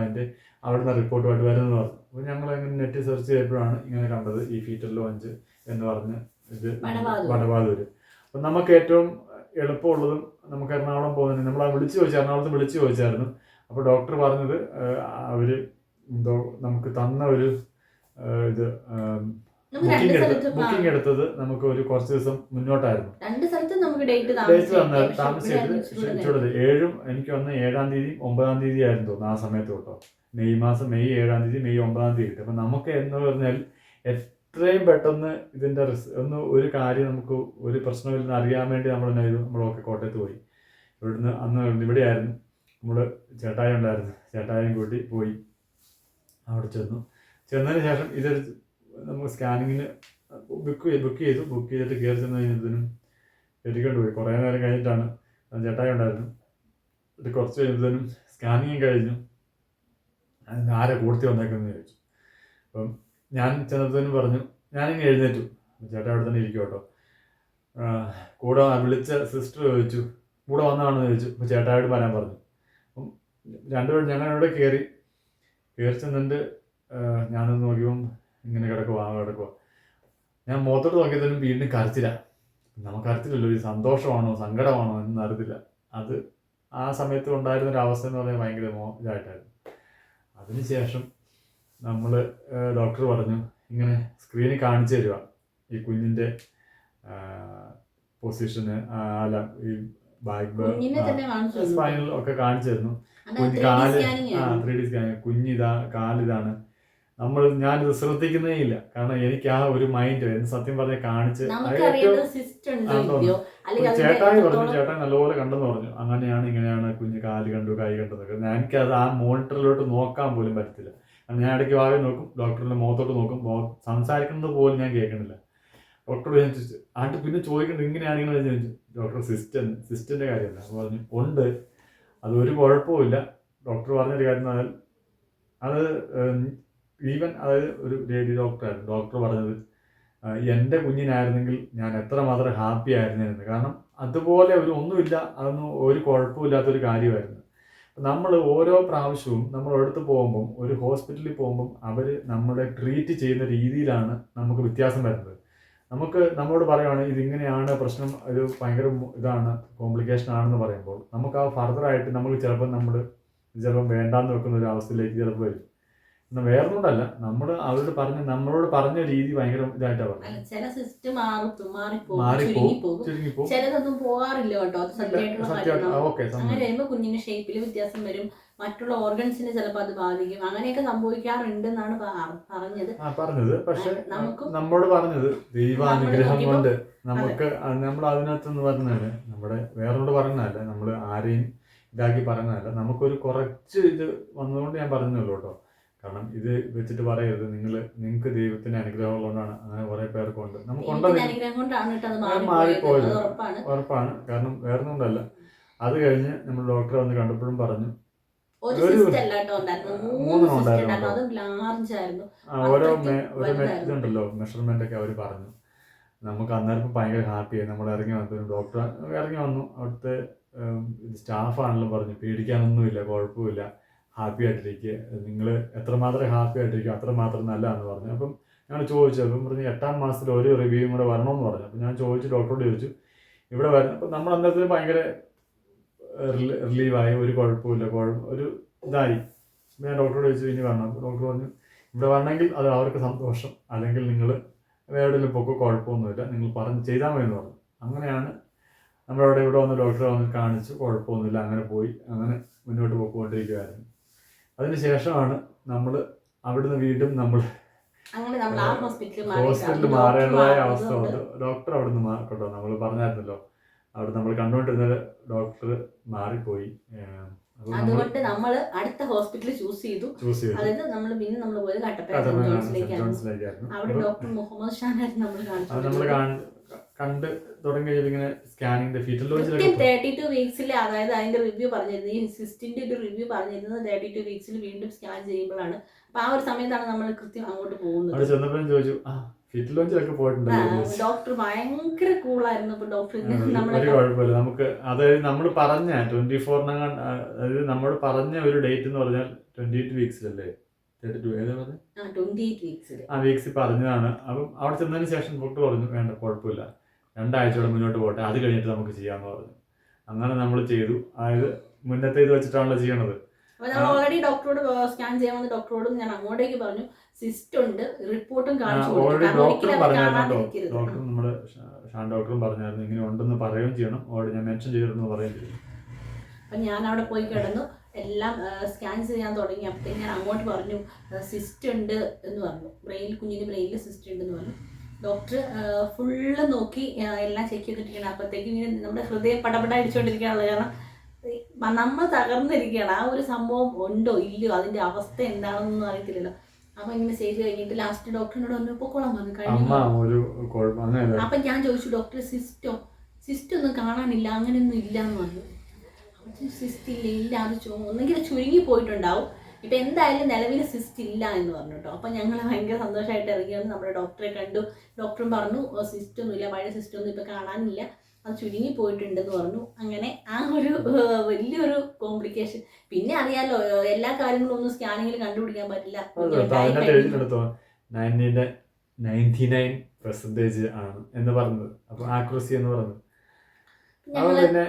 Speaker 1: അവിടുന്ന് റിപ്പോർട്ടുമായിട്ട് വരുന്നത് പറഞ്ഞു. അപ്പോൾ ഞങ്ങളങ്ങനെ നെറ്റ് സെർച്ച് ചെയ്തപ്പോഴാണ് ഇങ്ങനെ കണ്ടത് ഈ ഫീറ്റൽ ലോഞ്ച് എന്ന് പറഞ്ഞ് ഇത് വടവാതൂർ. അപ്പം നമുക്ക് ഏറ്റവും എളുപ്പമുള്ളതും നമുക്ക് എറണാകുളം പോകുന്നതിന് നമ്മൾ എറണാകുളത്ത് വിളിച്ച് ചോദിച്ചായിരുന്നു. അപ്പോൾ ഡോക്ടർ പറഞ്ഞത് അവർ എന്തോ നമുക്ക് തന്ന ഒരു ഇത് ബുക്കിംഗ് എടുത്തത് നമുക്ക് ഒരു കുറച്ച് ദിവസം മുന്നോട്ടായിരുന്നു. ഡേറ്റ് താമസിച്ചിട്ട് 7-ാം തീയതി 9-ാം തീയതി ആയിരുന്നു തോന്നുന്നു ആ സമയത്ത് കേട്ടോ. മെയ് 7-ാം തീയതി മെയ് 9-ാം തീയതി കിട്ടും. അപ്പം നമുക്ക് എന്ന് പറഞ്ഞാൽ എത്രയും പെട്ടെന്ന് ഇതിൻ്റെ ഒരു കാര്യം നമുക്ക് ഒരു പ്രശ്നമില്ലെന്ന് അറിയാൻ വേണ്ടി നമ്മളൊക്കെ കോട്ടയത്ത് പോയി. ഇവിടുന്ന് അന്ന് ഇവിടെയായിരുന്നു, നമ്മൾ ചേട്ടായി ഉണ്ടായിരുന്നു, ചേട്ടായും കൂട്ടി പോയി. അവിടെ ചെന്നതിന് ശേഷം ഇതൊരു നമുക്ക് സ്കാനിങ്ങിന് ബുക്ക് ചെയ്തിട്ട് കയറി ചെന്ന് കഴിഞ്ഞതിനും എടുക്കേണ്ടി പോയി. കുറേ നേരം കഴിഞ്ഞിട്ടാണ് ചേട്ടായി ഉണ്ടായിരുന്നു. ഇത് കുറച്ച് കഴിയുമ്പോഴത്തേനും സ്കാനിങ് കഴിഞ്ഞു. ആരെ കൂർത്തി വന്നേക്കെന്ന് ചോദിച്ചു. അപ്പം ഞാൻ ചെന്നപ്പോഴത്തേനും പറഞ്ഞു, ഞാനിങ്ങനെ എഴുന്നേറ്റു. ചേട്ടാ അവിടെ തന്നെ ഇരിക്കും കേട്ടോ. കൂടെ വിളിച്ച സിസ്റ്റർ ചോദിച്ചു കൂടെ വന്നതാണെന്ന് ചോദിച്ചു. അപ്പോൾ ചേട്ടായോട് വരാൻ പറഞ്ഞു. അപ്പം രണ്ടുപേരും ഞങ്ങളിവിടെ കയറി ചെന്നിട്ട് ഞാനൊന്ന് നോക്കിയപ്പം ഇങ്ങനെ കിടക്കുക. ഞാൻ മുഖത്തോട്ട് നോക്കിയതിനും വീണ്ടും കരച്ചില്ല. നമുക്കറിയത്തില്ലല്ലോ ഈ സന്തോഷമാണോ സങ്കടമാണോ എന്നൊന്നും അറിയത്തില്ല. അത് ആ സമയത്ത് ഉണ്ടായിരുന്നൊരു അവസ്ഥ എന്ന് പറഞ്ഞാൽ ഭയങ്കര ഇതായിട്ടായിരുന്നു. അതിനുശേഷം നമ്മൾ ഡോക്ടർ പറഞ്ഞു ഇങ്ങനെ സ്ക്രീനിൽ കാണിച്ചു തരിക ഈ കുഞ്ഞിൻ്റെ പൊസിഷന്, അല്ല ഈ ബാക്ക് സ്പൈനൽ ഒക്കെ കാണിച്ചു തരുന്നു. കാല് 3D സ്കാനിങ്, കുഞ്ഞിതാ, കാലിതാണ്. ഞാനിത് ശ്രദ്ധിക്കുന്നേ ഇല്ല, കാരണം എനിക്ക് ആ ഒരു മൈൻഡ് സത്യം പറഞ്ഞാൽ കാണിച്ച് ചേട്ടായി നല്ലപോലെ കണ്ടെന്ന് പറഞ്ഞു. അങ്ങനെയാണ് ഇങ്ങനെയാണ് കുഞ്ഞ് കാല് കണ്ടു കൈ കണ്ടെന്നൊക്കെ. എനിക്കത് ആ മോണിറ്ററിലോട്ട് നോക്കാൻ പോലും പറ്റത്തില്ല. ഞാൻ ഇടയ്ക്ക് വാഴ നോക്കും, ഡോക്ടറിന്റെ മുഖത്തോട്ട് നോക്കും, സംസാരിക്കുന്നത് പോലും ഞാൻ കേൾക്കണില്ല. ഡോക്ടറോട് ഞാൻ ചോദിച്ചു, പിന്നെ ചോദിക്കുന്നത് ഇങ്ങനെയാണെങ്കിലും ചോദിച്ചു. ഡോക്ടർ സിസ്റ്റന്റെ കാര്യമല്ല. അപ്പോൾ പറഞ്ഞു ഉണ്ട്, അതൊരു കുഴപ്പമില്ല. ഡോക്ടർ പറഞ്ഞൊരു കാര്യം എന്ന് പറഞ്ഞാൽ അത് ഈവൻ അതായത് ഒരു ലേഡി ഡോക്ടറായിരുന്നു. ഡോക്ടർ പറഞ്ഞത് എൻ്റെ കുഞ്ഞിനായിരുന്നെങ്കിൽ ഞാൻ എത്രമാത്രം ഹാപ്പി ആയിരുന്നേന്ന്. കാരണം അതുപോലെ ഒന്നുമില്ല, അതൊന്നും ഒരു കുഴപ്പമില്ലാത്തൊരു കാര്യമായിരുന്നു. നമ്മൾ ഓരോ പ്രാവശ്യവും നമ്മൾ അടുത്ത് പോകുമ്പം, ഒരു ഹോസ്പിറ്റലിൽ പോകുമ്പം അവർ നമ്മളെ ട്രീറ്റ് ചെയ്യുന്ന രീതിയിലാണ് നമുക്ക് വ്യത്യാസം വരുന്നത്. നമ്മളോട് പറയുകയാണ് ഇതിങ്ങനെയാണ് പ്രശ്നം, ഇത് ഭയങ്കര ഇതാണ്, കോംപ്ലിക്കേഷൻ ആണെന്ന് പറയുമ്പോൾ നമുക്ക് ആ ഫർദറായിട്ട് നമ്മൾ ചിലപ്പം വേണ്ടാന്ന് വെക്കുന്ന ഒരു അവസ്ഥയിലേക്ക് ചിലപ്പോൾ വരും. വേറൊന്നുകൊണ്ടല്ല, നമ്മളോട് പറഞ്ഞ രീതി ഭയങ്കര ഇതായിട്ടാണ് പറഞ്ഞത്.
Speaker 2: ചില സിസ്റ്റം ചുരുങ്ങിപ്പോ ചിലതൊന്നും പോകാറില്ല കേട്ടോ. അങ്ങനെ കഴിയുമ്പോൾ കുഞ്ഞിന്റെ ഷേപ്പിൽ വ്യത്യാസം വരും, മറ്റുള്ള ഓർഗൻസിന് ചിലപ്പോൾ അത് ബാധിക്കും, അങ്ങനെയൊക്കെ സംഭവിക്കാറുണ്ടെന്നാണ് പറഞ്ഞത്.
Speaker 1: പക്ഷെ നമ്മോട് പറഞ്ഞത് ദൈവാനുഗ്രഹം കൊണ്ട് നമുക്ക് നമ്മൾ അതിനകത്തെന്ന് പറഞ്ഞാല് നമ്മുടെ വേറൊന്നും പറഞ്ഞതല്ല, നമ്മൾ ആരെയും ഇതാക്കി പറഞ്ഞതല്ല, നമുക്കൊരു കുറച്ച് ഇത് വന്നതുകൊണ്ട് ഞാൻ പറഞ്ഞല്ലോ കേട്ടോ. കാരണം ഇത് വെച്ചിട്ട് പറയരുത് നിങ്ങൾക്ക് ദൈവത്തിന്റെ അനുഗ്രഹം ഉള്ളതുകൊണ്ടാണ് അങ്ങനെ കുറെ പേർക്കുണ്ട്.
Speaker 2: ദൈവത്തിന്റെ അനുഗ്രഹം കൊണ്ടാണ് കേട്ടോ അത്
Speaker 1: മാറിപ്പോയത്.
Speaker 2: അത് ഉറപ്പാണ്.
Speaker 1: ഉറപ്പാണ്. കാരണം വേറെ ഒന്നുകൊണ്ടല്ല. അത് കഴിഞ്ഞ് നമ്മൾ ഡോക്ടറെ വന്ന് കണ്ടപ്പോഴും പറഞ്ഞു
Speaker 2: ഒരു സിസ്റ്റ് അല്ല കേട്ടോ ഉണ്ടായിരുന്നു, 3 സിസ്റ്റ് ഉണ്ടായിരുന്നു. അതും ലാർജ് ആയിരുന്നു.
Speaker 1: ഓരോ ഇതുണ്ടല്ലോ മെഷർമെന്റ് ഒക്കെ അവർ പറഞ്ഞു. നമുക്ക് അന്നേരം ഭയങ്കര ഹാപ്പിയായി. നമ്മൾ ഇറങ്ങി വന്നു, ഡോക്ടർ ഇറങ്ങി വന്നു. അവിടുത്തെ സ്റ്റാഫാണെങ്കിലും പറഞ്ഞു പേടിക്കാനൊന്നുമില്ല, കുഴപ്പമില്ല, ഹാപ്പി ആയിട്ടിരിക്കുക, നിങ്ങൾ എത്രമാത്രം ഹാപ്പി ആയിട്ടിരിക്കും അത്രമാത്രം നല്ലതാണെന്ന് പറഞ്ഞു. അപ്പം ഞങ്ങൾ ചോദിച്ചു, അപ്പം പറഞ്ഞു 8ാം മാസത്തിൽ ഒരു റിവ്യൂവും കൂടെ വരണമെന്ന് പറഞ്ഞു. അപ്പം ഞാൻ ഡോക്ടറോട് ചോദിച്ചു ഇവിടെ വരുന്നത്. അപ്പം നമ്മൾ അന്നേരത്തിൽ ഭയങ്കര റിലീവായി, ഒരു കുഴപ്പമില്ല, ഒരു ഇതായി. ഞാൻ ഡോക്ടറോട് ചോദിച്ചു ഇനി വരണം. അപ്പോൾ ഡോക്ടർ പറഞ്ഞു ഇവിടെ വരണമെങ്കിൽ അത് അവർക്ക് സന്തോഷം, അല്ലെങ്കിൽ നിങ്ങൾ എവിടെയെങ്കിലും പൊക്കോ, കുഴപ്പമൊന്നുമില്ല, നിങ്ങൾ പറഞ്ഞ് ചെയ്താൽ മതി എന്ന് പറഞ്ഞു. അങ്ങനെയാണ് നമ്മളവിടെ ഇവിടെ വന്ന് ഡോക്ടറെ വന്ന് കാണിച്ചു, കുഴപ്പമൊന്നുമില്ല, അങ്ങനെ പോയി, അങ്ങനെ മുന്നോട്ട് പോയിക്കൊണ്ടിരിക്കുകയായിരുന്നു. അതിന് ശേഷമാണ് നമ്മൾ അവിടുന്ന് വീണ്ടും നമ്മൾ ഹോസ്പിറ്റലിൽ മാറേണ്ടതായ അവസ്ഥ വന്നു. ഡോക്ടർ അവിടുന്ന് കേട്ടോ, നമ്മൾ പറഞ്ഞായിരുന്നല്ലോ, അവിടെ നമ്മൾ കണ്ടുകൊണ്ടിരുന്ന ഡോക്ടർ മാറിപ്പോയി.
Speaker 2: അതുകൊണ്ട് നമ്മൾ അടുത്ത ഹോസ്പിറ്റൽ ചൂസ് ചെയ്തു. അതായത് നമ്മൾ പോയത് കട്ടപ്പന ജോൺസിലേക്കായിരുന്നു. അവിടെ ഡോക്ടർ മുഹമ്മദ് ഷാനായിരുന്നു നമ്മൾ
Speaker 1: കണ്ട് തുടങ്ങി. ഇങ്ങനെ സ്കാനിങ്ങിന്റെ ഫീറ്റൽ
Speaker 2: 32 വീക്സിൽ, അതായത് അതിന്റെ റിവ്യൂ പറഞ്ഞിരുന്നത്, ഈ സിസ്റ്റിന്റെ ഒരു റിവ്യൂ പറഞ്ഞിരുന്നത് 32 വീക്സിൽ വീണ്ടും സ്കാൻ ചെയ്യുമ്പോഴാണ്. അപ്പൊ ആ ഒരു സമയത്താണ് നമ്മൾ കൃത്യം അങ്ങോട്ട് പോകുന്നത്.
Speaker 1: ചെന്നപ്പോഴും ചോദിച്ചു ഫീറ്റൽ ലോഞ്ചിലൊക്കെ പോയിട്ടുണ്ടല്ലോ.
Speaker 2: ഡോക്ടർ ഭയങ്കര കൂളായിരുന്നു. അപ്പൊ ഡോക്ടർ
Speaker 1: ഒരു കുഴപ്പമില്ല നമുക്ക്. അതായത് നമ്മൾ പറഞ്ഞ 24 അതായത് നമ്മൾ പറഞ്ഞ ഒരു ഡേറ്റ് എന്ന് പറഞ്ഞാൽ 28 വീക്സിലല്ലേ,
Speaker 2: 28 വീക്സിൽ
Speaker 1: ആ വീക്സിൽ പറഞ്ഞതാണ്. അപ്പം അവിടെ ചെന്നതിന് ശേഷം ഡോക്ടർ പറഞ്ഞു വേണ്ട കുഴപ്പമില്ല, 2 ആഴ്ചയോടെ മുന്നോട്ട് പോട്ടെ, അത് കഴിഞ്ഞിട്ട് നമുക്ക് ചെയ്യാമെന്ന് പറഞ്ഞു. അങ്ങനെ നമ്മൾ ചെയ്തു. അതായത് മുന്നത്തെ ഇത് വെച്ചിട്ടാണല്ലോ ചെയ്യണത്.
Speaker 2: അപ്പോൾ നമ്മൾ ഓൾറെഡി ഡോക്ടറോട് സ്കാൻ ചെയ്യാമെന്ന് ഡോക്ടറോടും ഞാൻ അങ്ങോട്ടേക്ക് പറഞ്ഞു. സിസ്റ്റ് ഉണ്ട്, റിപ്പോർട്ടും കാണിച്ചു കൊടുത്തു.
Speaker 1: ഡോക്ടർ നമ്മുടെ ഷാൻ ഡോക്ടറും പറഞ്ഞായിരുന്നു ഇങ്ങനെ ഉണ്ടെന്ന് പറയുകയും ചെയ്യണം, ഞാൻ മെൻഷൻ ചെയ്തിട്ടുണ്ടെന്ന് പറയുകയും ചെയ്തു.
Speaker 2: അപ്പം ഞാൻ അവിടെ പോയി കിടന്നു, എല്ലാം സ്കാൻ ചെയ്യാൻ തുടങ്ങി. അപ്പോഴത്തേക്ക് ഞാൻ അങ്ങോട്ട് പറഞ്ഞു സിസ്റ്റ് ഉണ്ട് എന്ന് പറഞ്ഞു, കുഞ്ഞിൻ്റെ ബ്രെയിനിൽ സിസ്റ്റ് ഉണ്ടെന്ന് പറഞ്ഞു. ഡോക്ടർ ഫുള്ള് നോക്കി എല്ലാം ചെക്ക് ചെയ്തിട്ടിരിക്കണം. അപ്പോഴത്തേക്കും ഇങ്ങനെ നമ്മുടെ ഹൃദയം പടപട അടിച്ചുകൊണ്ടിരിക്കുകയാണ്. കാരണം നമ്മൾ തകർന്നിരിക്കുകയാണ്. ആ ഒരു സംഭവം ഉണ്ടോ ഇല്ലയോ, അതിൻ്റെ അവസ്ഥ എന്താണെന്നൊന്നും അറിയത്തില്ലല്ലോ. അപ്പൊ ഇങ്ങനെ ചെയ്ത് കഴിഞ്ഞിട്ട് ലാസ്റ്റ് ഡോക്ടറിനോട് പറഞ്ഞു പൊക്കോളാൻ പറഞ്ഞു കഴിഞ്ഞു. അപ്പൊ ഞാൻ ചോദിച്ചു ഡോക്ടർ സിസ്റ്റ് ഒന്നും കാണാനില്ല, അങ്ങനെയൊന്നും ഇല്ല എന്ന് പറഞ്ഞു. സിസ്റ്റ് ഇല്ല, അത് ഒന്നെങ്കിൽ ചുരുങ്ങി പോയിട്ടുണ്ടാവും. ഇപ്പൊ എന്തായാലും നിലവിൽ സിസ്റ്റ് ഇല്ല എന്ന് പറഞ്ഞു കേട്ടോ. അപ്പൊ ഞങ്ങൾ ഭയങ്കര സന്തോഷമായിട്ട് ഇറങ്ങി വന്ന് നമ്മുടെ ഡോക്ടറെ കണ്ടു. ഡോക്ടറും പറഞ്ഞു സിസ്റ്റ് ഒന്നും ഇല്ല, പഴയ സിസ്റ്റ് ഒന്നും ഇപ്പൊ കാണാനില്ല, അത് ചുരുങ്ങി പോയിട്ടുണ്ടെന്ന് പറഞ്ഞു. അങ്ങനെ ആ ഒരു വലിയൊരു കോംപ്ലിക്കേഷൻ. പിന്നെ അറിയാലോ എല്ലാ കാര്യങ്ങളും ഒന്നും സ്കാനിങ്ങിൽ കണ്ടുപിടിക്കാൻ പറ്റില്ല.
Speaker 1: 99% ആണ് എന്ന് പറഞ്ഞത്. അപ്പൊ ആക്യുറസി എന്ന് പറഞ്ഞത്. പിന്നെ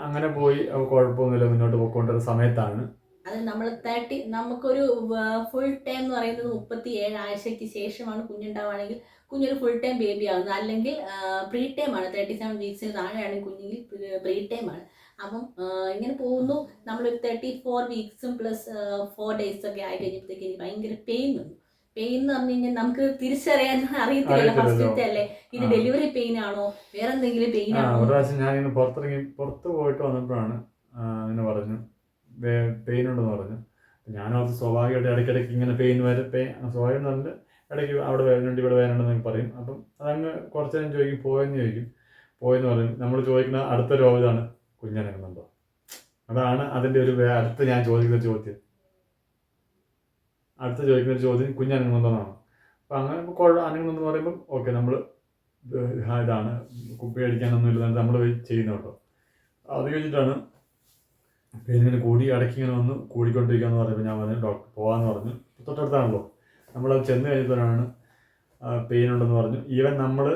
Speaker 1: അങ്ങനെ പോയി, കുഴപ്പമൊന്നുമില്ല, മുന്നോട്ട് പോയിക്കൊണ്ടിരുന്ന സമയത്താണ്
Speaker 2: അത് നമ്മൾ നമുക്കൊരു ഫുൾ ടൈം എന്ന് പറയുന്നത് 37 ആഴ്ചയ്ക്ക് ശേഷമാണ് കുഞ്ഞുണ്ടാവുകയാണെങ്കിൽ കുഞ്ഞൊരു ഫുൾ ടൈം ബേബി ആകുന്നത്. അല്ലെങ്കിൽ പ്രീ ടൈം ആണ്, 37 വീക്സിന് താഴെയാണെങ്കിൽ കുഞ്ഞിൽ പ്രീ ടൈം ആണ്. അപ്പം ഇങ്ങനെ പോകുന്നു. നമ്മളൊരു 34 വീക്സും പ്ലസ് 4 ഡേയ്സ് ഒക്കെ ആയി കഴിഞ്ഞപ്പോഴത്തേക്ക് എനിക്ക് ഭയങ്കര പെയിൻ വന്നു. പെയിൻ എന്ന് പറഞ്ഞു കഴിഞ്ഞാൽ നമുക്ക് തിരിച്ചറിയാൻ അറിയത്തില്ല, ഫസ്റ്റത്തെ അല്ലേ, ഇത് ഡെലിവറി പെയിൻ ആണോ വേറെ എന്തെങ്കിലും പെയിൻ ആണോ.
Speaker 1: ഒരു പ്രാവശ്യം ഞാനിങ്ങനെ പുറത്ത് പോയിട്ട് വന്നപ്പോഴാണ് അങ്ങനെ പറഞ്ഞു പെയിൻ ഉണ്ടെന്ന് പറഞ്ഞു. ഞാനത് സ്വാഭാവികമായിട്ട് ഇടയ്ക്കിടയ്ക്ക് ഇങ്ങനെ പെയിൻ സ്വാഭാവികം എന്ന് പറഞ്ഞിട്ട് ഇടയ്ക്ക് അവിടെ വേദനയുണ്ട് ഇവിടെ വേദനയുണ്ടെന്നൊക്കെ പറയും. അപ്പം അതങ്ങ് കുറച്ച് നേരം ചോദിക്കും പോയെന്ന് പറയും. നമ്മൾ ചോദിക്കുന്ന അടുത്ത രോഗം ഇതാണ്, കുഞ്ഞനങ്ങുന്നുണ്ടോ. അതാണ് അതിൻ്റെ ഒരു അടുത്ത ഞാൻ ചോദിക്കുന്ന ചോദ്യം. കുഞ്ഞനങ്ങുന്നുണ്ടോന്നാണ്. അപ്പം അങ്ങനെ അനങ്ങുന്നെന്ന് പറയുമ്പം ഓക്കെ, നമ്മൾ ഇതാണ് കുപ്പി അടിക്കാനൊന്നും ഇല്ല, നമ്മൾ ചെയ്യുന്ന കേട്ടോ. അത് കഴിഞ്ഞിട്ടാണ് പെയിനിങ്ങനെ ഇടയ്ക്ക് ഇങ്ങനെ വന്ന് കൂടിക്കൊണ്ടിരിക്കുകയെന്ന് പറയുമ്പോൾ ഞാൻ പറഞ്ഞു ഡോക്ടർ പോകാമെന്ന് പറഞ്ഞു. തൊട്ടടുത്താണല്ലോ. നമ്മളത് ചെന്ന് കഴിഞ്ഞപ്പോഴാണ് പെയിൻ ഉണ്ടെന്ന് പറഞ്ഞു. ഈവൻ നമ്മൾ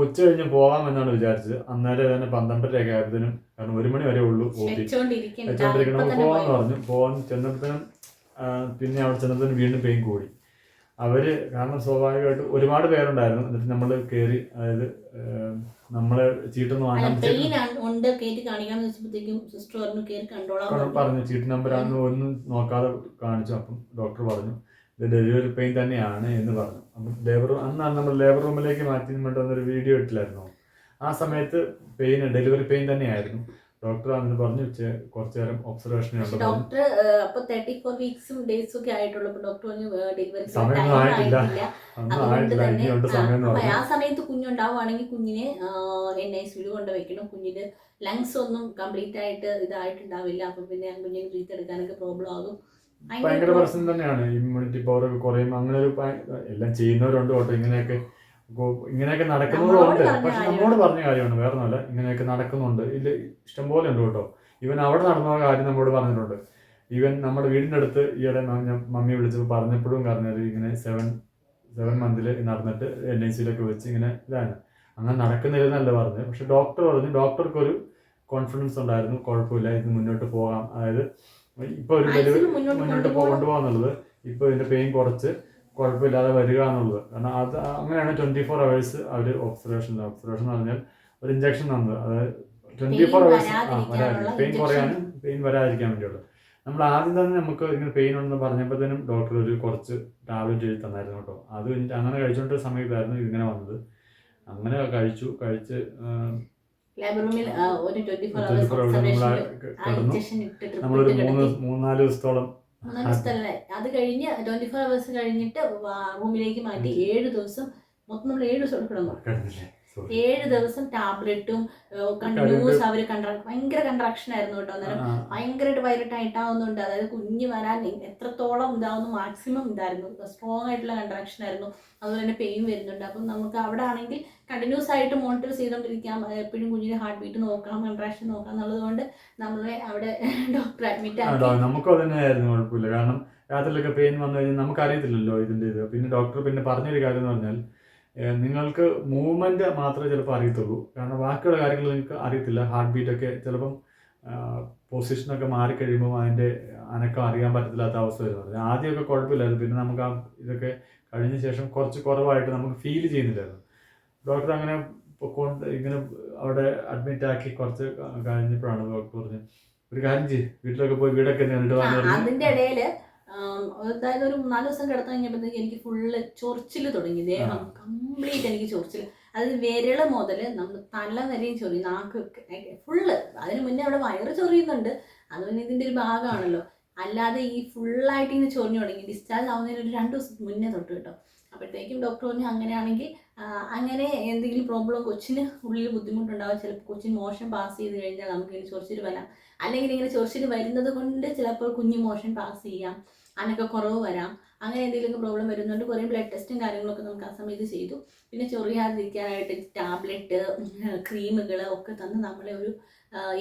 Speaker 1: ഉച്ച കഴിഞ്ഞ് പോകാമെന്നാണ് വിചാരിച്ചത്. അന്നേരം തന്നെ 12:30 ആയപ്പോഴത്തേനും, കാരണം 1 മണി വരെ ഉള്ളൂ വെച്ചോണ്ടിരിക്കണം, പോകാമെന്ന് പറഞ്ഞു. പോകാൻ ചെന്നപ്പോഴത്തേനും പിന്നെ അവിടെ ചെന്നപ്പോഴത്തേനും വീണ്ടും പെയിൻ കൂടി. കാരണം സ്വാഭാവികമായിട്ട് ഒരുപാട് പേരുണ്ടായിരുന്നു. എന്നിട്ട് നമ്മൾ കയറി, അതായത് നമ്മളെ ചീട്ടൊന്നും പറഞ്ഞു, ചീട്ട് നമ്പറാണെന്ന് ഒന്നും നോക്കാതെ കാണിച്ചു. അപ്പം ഡോക്ടർ പറഞ്ഞു ഇത് ഡെലിവറി പെയിൻ തന്നെയാണ് എന്ന് പറഞ്ഞു. അപ്പം അന്നാണ് നമ്മൾ ലേബർ റൂമിലേക്ക് മാറ്റി വേണ്ടി വന്നൊരു വീഡിയോ ഇട്ടില്ലായിരുന്നു. ആ സമയത്ത് ഡെലിവറി പെയിൻ തന്നെയായിരുന്നു. ഡോക്ടർ അതിന് പറഞ്ഞു കുറച്ചു നേരം ഒബ്സർവേഷൻ
Speaker 2: പക്ഷെ ഡോക്ടർ അപ്പൊ 34 വീക്സും ഡേയ്സും ഒക്കെ ആയിട്ടുള്ളൂ. അപ്പൊ ഡോക്ടർ പറഞ്ഞു ഡെലിവറി
Speaker 1: സമയം ആയിട്ടില്ല,
Speaker 2: അതുകൊണ്ട് തന്നെ
Speaker 1: സമയം
Speaker 2: അപ്പൊ ആ സമയത്ത് കുഞ്ഞുണ്ടാവുകയാണെങ്കിൽ കുഞ്ഞിനെ NICU കൊണ്ട് വെക്കണം. കുഞ്ഞിന് ലങ്സ് ഒന്നും കംപ്ലീറ്റ് ആയിട്ട് ഇതായിട്ടുണ്ടാവില്ല. അപ്പൊ പിന്നെ കുഞ്ഞിന് ബ്രീത്ത് എടുക്കാനൊക്കെ പ്രോബ്ലം ആകും.
Speaker 1: ഭയങ്കര പ്രശ്നം തന്നെയാണ്. ഇമ്മ്യൂണിറ്റി പവർ ഒക്കെ കുറയും. അങ്ങനെ ഒരു എല്ലാം ചെയ്യുന്നവരുണ്ട് കേട്ടോ. ഇങ്ങനെയൊക്കെ നടക്കുന്നതുകൊണ്ട്. പക്ഷെ നമ്മളോട് പറഞ്ഞ കാര്യമാണ്, വേറെ ഒന്നുമല്ല. ഇങ്ങനെയൊക്കെ നടക്കുന്നുണ്ട്, ഇല്ല ഇഷ്ടംപോലെ ഉണ്ട് കേട്ടോ. ഇവൻ അവിടെ നടന്ന കാര്യം നമ്മളോട് പറഞ്ഞിട്ടുണ്ട്. ഈവൻ നമ്മുടെ വീടിൻ്റെ അടുത്ത് ഈയിടെ മമ്മി വിളിച്ചപ്പോൾ പറഞ്ഞപ്പോഴും പറഞ്ഞത് ഇങ്ങനെ 7 മന്തിൽ നടന്നിട്ട് NICU വെച്ച് ഇങ്ങനെ ഇതാണ്. അങ്ങനെ നടക്കുന്നില്ലെന്നല്ല പറഞ്ഞത്. പക്ഷെ ഡോക്ടർ പറഞ്ഞു, ഡോക്ടർക്കൊരു കോൺഫിഡൻസ് ഉണ്ടായിരുന്നു, കുഴപ്പമില്ല, ഇത് മുന്നോട്ട് പോകാം. അതായത് ഇപ്പോൾ ഒരു ഡെലിവറി മുന്നോട്ട് കൊണ്ടുപോകാന്നുള്ളത്, ഇപ്പോൾ ഇതിൻ്റെ പെയിൻ കുറച്ച് കുഴപ്പമില്ലാതെ വരിക എന്നുള്ളത്. കാരണം അത് അങ്ങനെയാണ് 24 hours അവർ ഒബ്സർവേഷൻ എന്ന് പറഞ്ഞാൽ ഒരു ഇഞ്ചക്ഷൻ തന്നത്. അതായത് 24 hours പെയിൻ കുറയാനും പെയിൻ വരാതിരിക്കാൻ വേണ്ടിയുള്ളത്. നമ്മൾ ആദ്യം തന്നെ നമുക്ക് ഇങ്ങനെ പെയിൻ ഉണ്ടെന്ന് പറഞ്ഞപ്പോഴത്തേനും ഡോക്ടർ ഒരു കുറച്ച് ടാബ്ലറ്റ് എഴുതി തന്നായിരുന്നു കേട്ടോ. അത് കഴിഞ്ഞിട്ട് അങ്ങനെ കഴിച്ചുകൊണ്ടിരുന്ന സമയത്തായിരുന്നു ഇതിങ്ങനെ വന്നത്. അങ്ങനെ കഴിച്ച് നമ്മളൊരു 3-4 ദിവസത്തോളം
Speaker 2: അത് കഴിഞ്ഞ് 24 hours കഴിഞ്ഞിട്ട് റൂമിലേക്ക് മാറ്റി 7 ദിവസം മൊത്തം നമ്മൾ 7 ദിവസം എടുക്കണം. 7 ദിവസം ടാബ്ലറ്റും കണ്ടിന്യൂസ് അവര് ഭയങ്കര കൺട്രാക്ഷൻ ആയിരുന്നു കേട്ടോ. അന്നേരം ഭയങ്കരമായിട്ട് വയലറ്റ് ആയിട്ടാവുന്നുണ്ട്. അതായത് കുഞ്ഞ് വരാൻ എത്രത്തോളം ഇതാവുന്നു മാക്സിമം ഇതായിരുന്നു, സ്ട്രോങ് ആയിട്ടുള്ള കൺട്രാക്ഷൻ ആയിരുന്നു. അതുപോലെ തന്നെ പെയിൻ വരുന്നുണ്ട്. അപ്പം നമുക്ക് അവിടെ ആണെങ്കിൽ കണ്ടിന്യൂസ് ആയിട്ട് മോണിറ്റർ ചെയ്തുകൊണ്ടിരിക്കാം, എപ്പോഴും കുഞ്ഞിന്റെ ഹാർട്ട് ബീറ്റ് നോക്കാം, കൺട്രാക്ഷൻ നോക്കാം എന്നുള്ളത് കൊണ്ട് നമ്മളെ അവിടെ ഡോക്ടർ അഡ്മിറ്റ് ആക്കി.
Speaker 1: നമുക്കും അത് തന്നെയായിരുന്നു, കുഴപ്പമില്ല. കാരണം രാത്രിയിലൊക്കെ പെയിൻ വന്നു കഴിഞ്ഞാൽ നമുക്ക് അറിയത്തില്ലല്ലോ ഇതിൻ്റെ ഇത്. പിന്നെ ഡോക്ടർ പിന്നെ പറഞ്ഞൊരു കാര്യം എന്ന് പറഞ്ഞാൽ, നിങ്ങൾക്ക് മൂവ്മെന്റ് മാത്രമേ ചിലപ്പോൾ അറിയത്തുള്ളൂ. കാരണം ബാക്കിയുള്ള കാര്യങ്ങൾ നിങ്ങൾക്ക് അറിയത്തില്ല. ഹാർട്ട് ബീറ്റൊക്കെ ചിലപ്പം പൊസിഷനൊക്കെ മാറിക്കഴിയുമ്പോൾ അതിൻ്റെ അനക്കം അറിയാൻ പറ്റത്തില്ലാത്ത അവസ്ഥ വരുന്നത്. ആദ്യമൊക്കെ കുഴപ്പമില്ലായിരുന്നു, പിന്നെ നമുക്ക് ആ ഇതൊക്കെ കഴിഞ്ഞ ശേഷം കുറച്ച് കുറവായിട്ട് നമുക്ക് ഫീൽ ചെയ്യുന്നില്ലായിരുന്നു. ഡോക്ടർ അങ്ങനെ ഇങ്ങനെ അവിടെ അഡ്മിറ്റ് ആക്കി കുറച്ച് കഴിഞ്ഞപ്പോഴാണ് ഡോക്ടർ പറഞ്ഞത്, ഒരു കാര്യം ചെയ്യും, വീട്ടിലൊക്കെ പോയി വീടൊക്കെ നേരിട്ട് വന്നു.
Speaker 2: അതിൻ്റെ ഇടയിൽ അതായത് ഒരു 4 ദിവസം കിടന്നു കഴിഞ്ഞപ്പോഴത്തേക്ക് എനിക്ക് ഫുള്ള് ചൊറിച്ചിൽ തുടങ്ങി. ദേഹം കംപ്ലീറ്റ് എനിക്ക് ചൊറിച്ചിൽ. അതായത് വിരള് മുതൽ നമ്മൾ തല വരെയും ചൊറി, നാക്ക് ഫുള്ള്. അതിന് മുന്നേ അവിടെ വയറ് ചൊറിയുന്നുണ്ട്, അത് പിന്നെ ഇതിൻ്റെ ഒരു ഭാഗമാണല്ലോ. അല്ലാതെ ഈ ഫുള്ളായിട്ട് ഇങ്ങനെ ചൊറിഞ്ഞു തുടങ്ങി. ഡിസ്ചാർജ് ആവുന്നതിന് ഒരു 2 ദിവസം മുന്നേ തൊട്ട് കേട്ടോ. അപ്പോഴത്തേക്കും ഡോക്ടർ പറഞ്ഞു അങ്ങനെയാണെങ്കിൽ അങ്ങനെ എന്തെങ്കിലും പ്രോബ്ലം കൊച്ചിന് ഉള്ളിൽ ബുദ്ധിമുട്ടുണ്ടാവും, ചിലപ്പോൾ കൊച്ചിന് മോഷൻ പാസ് ചെയ്ത് കഴിഞ്ഞാൽ നമുക്ക് ഇങ്ങനെ ചൊറിച്ചിൽ വരാം, അല്ലെങ്കിൽ ഇങ്ങനെ ചൊറിച്ചിൽ വരുന്നത് കൊണ്ട് ചിലപ്പോൾ കുഞ്ഞ് മോഷൻ പാസ് ചെയ്യാം, അതിനൊക്കെ കുറവ് വരാം, അങ്ങനെ എന്തെങ്കിലുമൊക്കെ പ്രോബ്ലം വരുന്നുണ്ട്. കുറേ ബ്ലഡ് ടെസ്റ്റും കാര്യങ്ങളൊക്കെ നമുക്ക് ആ സമയത്ത് ചെയ്തു. പിന്നെ ചൊറിയാതിരിക്കാനായിട്ട് ടാബ്ലറ്റ്, ക്രീമുകൾ ഒക്കെ തന്ന് നമ്മളെ ഒരു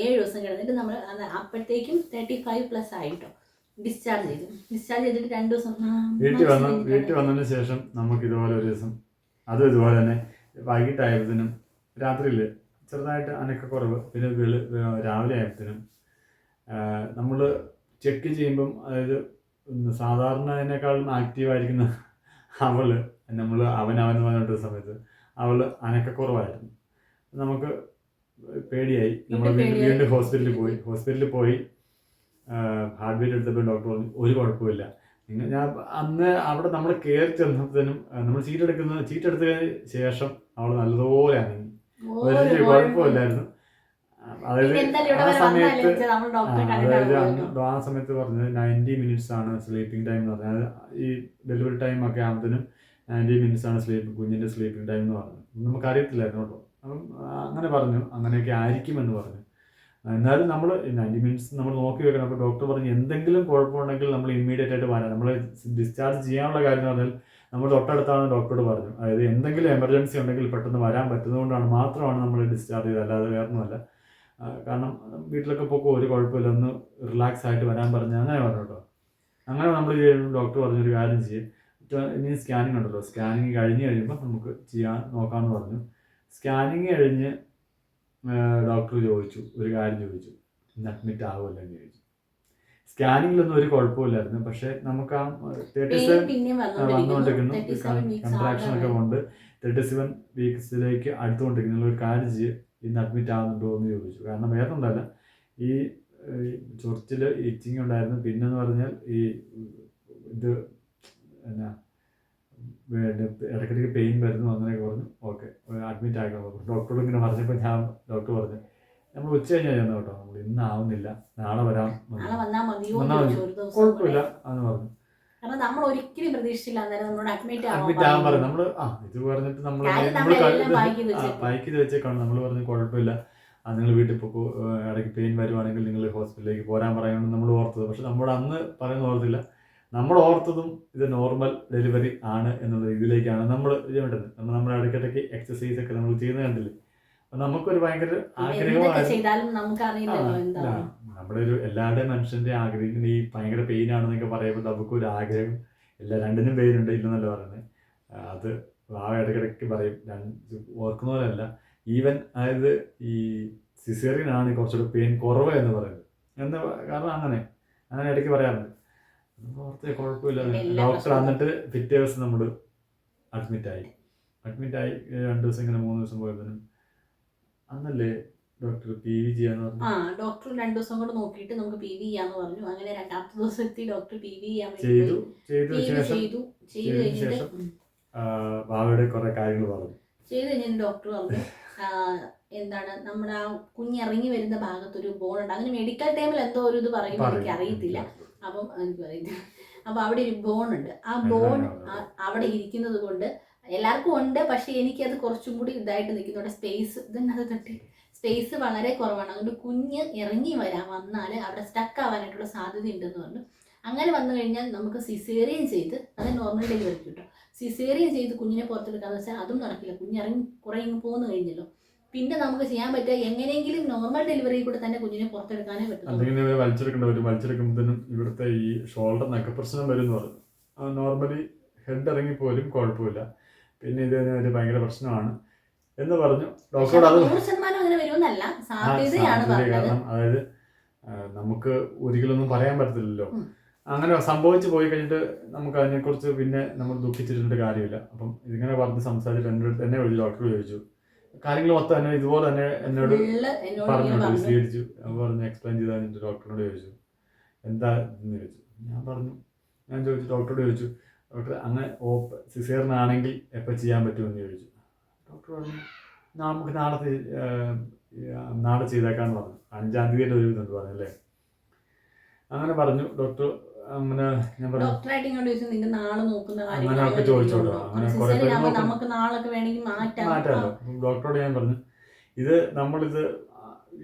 Speaker 2: 7 ദിവസം കിടന്നിട്ട് നമ്മൾ അപ്പോഴത്തേക്കും 35+ ആയിട്ടോ ഡിസ്ചാർജ് ചെയ്തു. ഡിസ്ചാർജ് ചെയ്തിട്ട് 2 ദിവസം
Speaker 1: വീട്ടിൽ വന്നതിന് ശേഷം നമുക്ക് ഇതുപോലെ ഒരു ദിവസം അതും ഇതുപോലെ തന്നെ വൈകിട്ടായപ്പോഴത്തേനും രാത്രിയിൽ ചെറുതായിട്ട് അനക്കക്കുറവ്, പിന്നെ രാവിലെ ആയപ്പോഴത്തേനും നമ്മൾ ചെക്ക് ചെയ്യുമ്പം, അതായത് സാധാരണതിനേക്കാളും ആക്റ്റീവായിരിക്കുന്ന അവൻ പറഞ്ഞിട്ട സമയത്ത് അവൾ അനക്കക്കുറവായിരുന്നു. നമുക്ക് പേടിയായി. നമ്മൾ വീണ്ടും ഹോസ്പിറ്റലിൽ പോയി ഹാർട്ട് ബീറ്റ് എടുത്തപ്പോൾ ഡോക്ടർ പറഞ്ഞു ഒരു കുഴപ്പമില്ല. ഞാൻ അന്ന് അവിടെ നമ്മൾ കയറി ചെന്നപ്പോഴത്തേനും നമ്മൾ ചീറ്റ് എടുത്തതിന് ശേഷം അവൾ നല്ലതുപോലെ അനങ്ങി, വലിയ കുഴപ്പമില്ലായിരുന്നു. അതായത് ആ സമയത്ത് പറഞ്ഞത് 90 minutes ആണ് സ്ലീപ്പിംഗ് ടൈം എന്ന് പറഞ്ഞാൽ. ഈ ഡെലിവറി ടൈം ഒക്കെ ആകുമ്പോഴത്തേനും 90 minutes ആണ് കുഞ്ഞിൻ്റെ സ്ലീപ്പിംഗ് ടൈം എന്ന് പറഞ്ഞു. നമുക്കറിയത്തില്ലായിരുന്നു കേട്ടോ. അപ്പം അങ്ങനെ പറഞ്ഞു, അങ്ങനെയൊക്കെ ആയിരിക്കുമെന്ന് പറഞ്ഞു. എന്നാലും നമ്മൾ 90 minutes നമ്മൾ നോക്കി വെക്കണം. അപ്പോൾ ഡോക്ടർ പറഞ്ഞു എന്തെങ്കിലും കുഴപ്പമുണ്ടെങ്കിൽ നമ്മൾ ഇമ്മീഡിയറ്റ് ആയിട്ട് വരാം. നമ്മൾ ഡിസ്ചാർജ് ചെയ്യാനുള്ള കാര്യം എന്ന് പറഞ്ഞാൽ നമ്മൾ തൊട്ടടുത്താണ് ഡോക്ടറോട് പറഞ്ഞു. അതായത് എന്തെങ്കിലും എമർജൻസി ഉണ്ടെങ്കിൽ പെട്ടെന്ന് വരാൻ പറ്റുന്നതുകൊണ്ടാണ് മാത്രമാണ് നമ്മൾ ഡിസ്ചാർജ് ചെയ്തത്, അല്ലാതെ വേറൊന്നുമല്ല. കാരണം വീട്ടിലൊക്കെ പോക്കോ ഒരു കുഴപ്പമില്ല, ഒന്ന് റിലാക്സ് ആയിട്ട് വരാൻ പറഞ്ഞു, അങ്ങനെ പറഞ്ഞു കേട്ടോ. അങ്ങനെ നമ്മൾ ഡോക്ടർ പറഞ്ഞൊരു കാര്യം ചെയ്യും, ഇനി സ്കാനിങ് ഉണ്ടല്ലോ, സ്കാനിങ് കഴിഞ്ഞ് കഴിയുമ്പോൾ നമുക്ക് നോക്കാമെന്ന് പറഞ്ഞു. സ്കാനിങ് കഴിഞ്ഞ് ഡോക്ടർ ഒരു കാര്യം ചോദിച്ചു, ഇന്ന് അഡ്മിറ്റ് ആവുമല്ലോ എന്ന് ചോദിച്ചു. സ്കാനിങ്ങിലൊന്നും ഒരു കുഴപ്പമില്ലായിരുന്നു, പക്ഷെ നമുക്ക് ആ 37 വന്നുകൊണ്ടിരിക്കുന്നു, കൺട്രാക്ഷൻ ഒക്കെ കൊണ്ട് 37 വീക്സിലേക്ക് അടുത്തുകൊണ്ടിരിക്കുന്നു. ഒരു കാര്യം ചെയ്യും, ഇന്ന് അഡ്മിറ്റ് ആവുന്നുണ്ടോ എന്ന് ചോദിച്ചു. കാരണം വേറെ ഒന്നുമല്ല, ഈ ചൊറിച്ചിൽ ഇച്ചിങ് ഉണ്ടായിരുന്നു. പിന്നെന്ന് പറഞ്ഞാൽ ഈ ഇത് എന്നാ ഇടയ്ക്കിടയ്ക്ക് പെയിൻ വരുന്നു, അങ്ങനെയൊക്കെ പറഞ്ഞു. ഓക്കെ, അഡ്മിറ്റ് ആക്കണം ഡോക്ടറോട് ഇങ്ങനെ പറഞ്ഞപ്പോൾ ഡോക്ടർ പറഞ്ഞു നമ്മൾ ഉച്ച കഴിഞ്ഞാൽ ചെന്നു കേട്ടോ. നമ്മൾ ഇന്ന് ആവുന്നില്ല, നാളെ വരാം,
Speaker 2: നാളെ വന്നാൽ മതിയോ
Speaker 1: വന്നാൽ മതി,
Speaker 2: ഒരു ദിവസം
Speaker 1: കുഴപ്പമില്ല എന്ന് പറഞ്ഞു.
Speaker 2: കാരണം നമ്മൾ ഒരിക്കലും പ്രതീക്ഷിച്ചില്ല അന്നേരം നമ്മളോട്
Speaker 1: അഡ്മിറ്റ് ആകാൻ പറഞ്ഞു. നമ്മള് ഇത് പറഞ്ഞിട്ട് നമ്മൾ പാക്ക് ചെയ്ത് വെച്ചേക്കാണ്. നമ്മൾ പറഞ്ഞു കുഴപ്പമില്ല, നിങ്ങൾ വീട്ടിൽ പോക്കോ, ഇടയ്ക്ക് പെയിൻ വരുവാണെങ്കിൽ നിങ്ങൾ ഹോസ്പിറ്റലിലേക്ക് പോരാൻ പറയണമെന്ന് നമ്മൾ ഓർത്തത്. പക്ഷെ നമ്മൾ അന്ന് പറയുന്ന ഓർത്തില്ല. നമ്മൾ ഓർത്തതും ഇത് നോർമൽ ഡെലിവറി ആണ് എന്നുള്ള ഇതിലേക്കാണ് നമ്മൾ വേണ്ടത്. നമ്മൾ ഇടയ്ക്കിടയ്ക്ക് എക്സസൈസ് ഒക്കെ നമ്മൾ ചെയ്യുന്നത് കണ്ടില്ലേ. അപ്പം നമുക്കൊരു ഭയങ്കര ആഗ്രഹമാണ്. നമ്മുടെ ഒരു എല്ലാവരുടെയും മനുഷ്യന്റെ ആഗ്രഹിക്കുന്ന ഈ ഭയങ്കര പെയിൻ ആണെന്നൊക്കെ പറയുമ്പോൾ നമുക്കൊരു ആഗ്രഹം. രണ്ടിനും പെയിനുണ്ട് ഇല്ലെന്നല്ല പറയുന്നത്. അത് ഇടയ്ക്കിടയ്ക്ക് പറയും, ഓർക്കുന്ന പോലെയല്ല. ഈവൻ അതായത് ഈ സിസേറിയനാണ് കുറച്ചുകൂടെ പെയിൻ കുറവ് എന്ന് പറയുന്നത്. കാരണം അങ്ങനെ ഇടയ്ക്ക് പറയാറുണ്ട്. ഓർത്ത് കുഴപ്പമില്ല. ഡോക്ടർ എന്നിട്ട് പിറ്റേ ദിവസം നമ്മൾ അഡ്മിറ്റായി 2 ദിവസം ഇങ്ങനെ 3 ദിവസം പോയതിനും അന്നല്ലേ ഡോക്ടർ PV ചെയ്യാന്ന് പറഞ്ഞു.
Speaker 2: ഡോക്ടർ 2 ദിവസം കൊണ്ട് നോക്കിയിട്ട് നമുക്ക് PV ചെയ്യാന്ന് പറഞ്ഞു. അങ്ങനെ 2ാമത്തെ ദിവസം എത്തി ഡോക്ടർ PV ചെയ്യാൻ
Speaker 1: ചെയ്തു
Speaker 2: കഴിഞ്ഞിട്ട്
Speaker 1: ഭാവിയുടെ കുറെ കാര്യങ്ങൾ പറഞ്ഞു.
Speaker 2: ചെയ്ത് കഴിഞ്ഞിട്ട് ഡോക്ടർ പറഞ്ഞു എന്താണ് നമ്മുടെ ആ കുഞ്ഞിറങ്ങി വരുന്ന ഭാഗത്തൊരു ബോൺ ഉണ്ട്. അങ്ങനെ മെഡിക്കൽ ടൈമിൽ എന്തോ ഒരു ഇത് പറയുമ്പോൾ എനിക്ക് അറിയത്തില്ല. അപ്പം എനിക്ക് പറയുന്നില്ല. അപ്പോൾ അവിടെ ഒരു ബോൺ ഉണ്ട്. ആ ബോൺ അവിടെ ഇരിക്കുന്നത് കൊണ്ട് എല്ലാവർക്കും ഉണ്ട്, പക്ഷെ എനിക്കത് കുറച്ചും കൂടി ഇതായിട്ട് നിൽക്കുന്നതോടെ സ്പേസ് വളരെ കുറവാണ്. അതുകൊണ്ട് കുഞ്ഞ് ഇറങ്ങി വന്നാൽ അവിടെ സ്റ്റക്ക് ആവാനായിട്ടുള്ള സാധ്യത ഉണ്ടെന്ന് പറഞ്ഞു. അങ്ങനെ വന്നു കഴിഞ്ഞാൽ നമുക്ക് സിസേറിയൻ ചെയ്ത്, അത് നോർമൽ ഡെലിവറി കിട്ടും. സിസേറിയൻ ചെയ്ത് കുഞ്ഞിനെ പുറത്തെടുക്കാന്ന് വെച്ചാൽ അതും നടക്കില്ല. കുഞ്ഞിറങ്ങി കുറേ പോന്നു കഴിഞ്ഞല്ലോ. പിന്നെ നമുക്ക് ചെയ്യാൻ പറ്റുക എങ്ങനെയെങ്കിലും നോർമൽ ഡെലിവറി കൂടെ തന്നെ കുഞ്ഞിനെ പുറത്തെടുക്കാനേ പറ്റും.
Speaker 1: വലിച്ചെടുക്കുമ്പോഴത്തേനും ഇവിടുത്തെ ഈ ഷോൾഡറിനൊക്കെ പ്രശ്നം വരും എന്ന് പറഞ്ഞു. നോർമലി ഹെഡ് ഇറങ്ങിപ്പോലും കുഴപ്പമില്ല, പിന്നെ ഇത് ഭയങ്കര പ്രശ്നമാണ് എന്ന് പറഞ്ഞു ഡോക്ടറോട്. അത്
Speaker 2: 100% അങ്ങനെ വരുമെന്നല്ല, സാധ്യതയാണ് പറഞ്ഞത്.
Speaker 1: കാരണം അതായത് നമുക്ക് ഒരിക്കലൊന്നും പറയാൻ പറ്റത്തില്ലല്ലോ. അങ്ങനെ സംഭവിച്ചു പോയി കഴിഞ്ഞിട്ട് നമുക്ക് അതിനെക്കുറിച്ച് പിന്നെ നമ്മൾ ദുഃഖിച്ചിട്ടുണ്ട് കാര്യമില്ല. അപ്പം ഇതിങ്ങനെ പറഞ്ഞ് സംസാരിച്ചിട്ട് എൻ്റെ അടുത്ത് എന്നെ വിളിച്ച് ഡോക്ടർ ചോദിച്ചു കാര്യങ്ങൾ മൊത്തം തന്നെ ഇതുപോലെ തന്നെ എന്നോട് പറഞ്ഞു വിശദീകരിച്ചു. പറഞ്ഞ് എക്സ്പ്ലെയിൻ ചെയ്ത് കഴിഞ്ഞിട്ട് ഡോക്ടറിനോട് ചോദിച്ചു എന്താ എന്ന് ചോദിച്ചു. ഞാൻ ചോദിച്ചു ഡോക്ടറോട് ചോദിച്ചു, ഡോക്ടർ അങ്ങനെ സിസേറിയനാണെങ്കിൽ എപ്പോൾ ചെയ്യാൻ പറ്റുമെന്ന് ചോദിച്ചു. ഡോക്ടർ പറഞ്ഞു നമുക്ക് നാളെ ചെയ്തേക്കാന്ന് പറഞ്ഞു. 5-ാം തീയതി ഒരു ഇതുണ്ട് പറഞ്ഞല്ലേ. അങ്ങനെ പറഞ്ഞു ഡോക്ടർ. അങ്ങനെ ഞാൻ പറഞ്ഞു അങ്ങനെയൊക്കെ ചോദിച്ചോളൂ. അങ്ങനെ കുറെ മാറ്റാമല്ലോ. ഡോക്ടറോട് ഞാൻ പറഞ്ഞു ഇത് നമ്മളിത്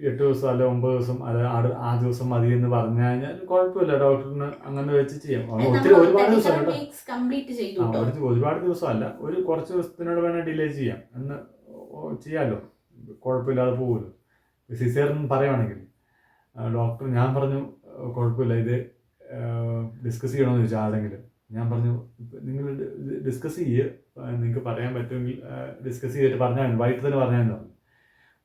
Speaker 1: 8 ദിവസം അല്ല 9 ദിവസം അല്ല ആ ദിവസം മതി എന്ന് പറഞ്ഞു കഴിഞ്ഞാൽ കുഴപ്പമില്ല, ഡോക്ടറിന് അങ്ങനെ വെച്ച് ചെയ്യാം. ഒരുപാട് ദിവസം ഒരുപാട് ദിവസമല്ല, ഒരു കുറച്ച് ദിവസത്തിനോട് വേണേൽ ഡിലേ ചെയ്യാം എന്ന് ചെയ്യാമല്ലോ, കുഴപ്പമില്ലാതെ പോകുമല്ലോ സിസേറിയൻ പറയുവാണെങ്കിൽ. ഡോക്ടർ ഞാൻ പറഞ്ഞു കുഴപ്പമില്ല, ഇത് ഡിസ്കസ് ചെയ്യണമെന്ന് ചോദിച്ചാൽ ആരെങ്കിലും. ഞാൻ പറഞ്ഞു നിങ്ങൾ ഡിസ്കസ് ചെയ്യുക, നിങ്ങൾക്ക് പറയാൻ പറ്റുമെങ്കിൽ ഡിസ്കസ് ചെയ്തിട്ട് പറഞ്ഞാൽ മതി, വൈകിട്ട് തന്നെ പറഞ്ഞാൽ പറഞ്ഞു.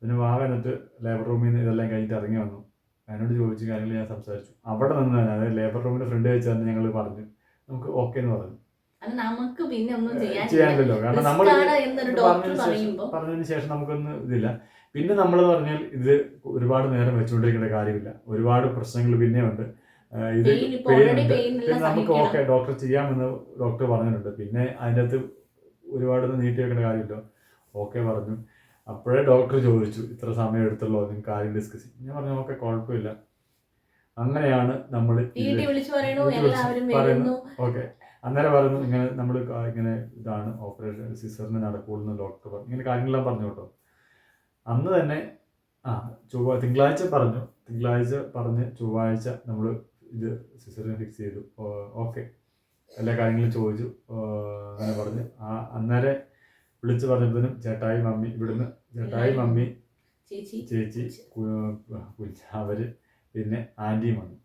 Speaker 1: പിന്നെ എന്നിട്ട് ലേബർ റൂമിൽ നിന്ന് ഇതെല്ലാം കഴിഞ്ഞിട്ട് ഇറങ്ങി വന്നു. എന്നോട് ചോദിച്ച കാര്യങ്ങൾ ഞാൻ സംസാരിച്ചു. അവിടെ നിന്ന് തന്നെ, അതായത് ലേബർ റൂമിൻ്റെ ഫ്രണ്ട് വെച്ച് തന്നെ ഞങ്ങൾ പറഞ്ഞു നമുക്ക് ഓക്കെ എന്ന് പറഞ്ഞു.
Speaker 2: നമുക്ക് പിന്നെ ഒന്നും
Speaker 1: ചെയ്യാനില്ലല്ലോ, കാരണം നമ്മൾ പറഞ്ഞതിന് ശേഷം നമുക്കൊന്നും ഇതില്ല. പിന്നെ നമ്മൾ പറഞ്ഞാൽ ഇത് ഒരുപാട് നേരം വെച്ചുകൊണ്ടിരിക്കേണ്ട കാര്യമില്ല, ഒരുപാട് പ്രശ്നങ്ങൾ പിന്നെ ഉണ്ട്. ഇത് പെയിനുണ്ട്, പിന്നെ നമുക്ക് ഓക്കെ ഡോക്ടർ ചെയ്യാമെന്ന് ഡോക്ടർ പറഞ്ഞിട്ടുണ്ട്. പിന്നെ അതിൻ്റെ അകത്ത് ഒരുപാട് നീട്ടി വെക്കേണ്ട കാര്യമില്ല, ഓക്കെ പറഞ്ഞു. അപ്പോഴേ ഡോക്ടർ ചോദിച്ചു ഇത്ര സമയം എടുത്തുള്ളൂ നിങ്ങൾക്ക് കാര്യം ഡിസ്കസ് ചെയ്യും. ഞാൻ പറഞ്ഞു ഓക്കെ കുഴപ്പമില്ല. അങ്ങനെയാണ് നമ്മൾ പറയുന്നു. ഓക്കെ അന്നേരം പറഞ്ഞു ഇങ്ങനെ നമ്മൾ ഇങ്ങനെ ഇതാണ് ഓപ്പറേഷൻ സിസറിന് നടക്കുള്ളൂ ഡോക്ടർ പറഞ്ഞു. ഇങ്ങനെ കാര്യങ്ങളെല്ലാം പറഞ്ഞു കേട്ടോ. അന്ന് തന്നെ തിങ്കളാഴ്ച പറഞ്ഞ് ചൊവ്വാഴ്ച നമ്മൾ ഇത് സിസറിന് ഫിക്സ് ചെയ്തു. ഓക്കെ എല്ലാ കാര്യങ്ങളും ചോദിച്ചു അങ്ങനെ പറഞ്ഞ് അന്നേരം വിളിച്ച് പറഞ്ഞപ്പോഴും ചേട്ടായി മമ്മി ഇവിടുന്ന് മമ്മി ചേച്ചി അവര് പിന്നെ ആൻറ്റിയും വന്നു.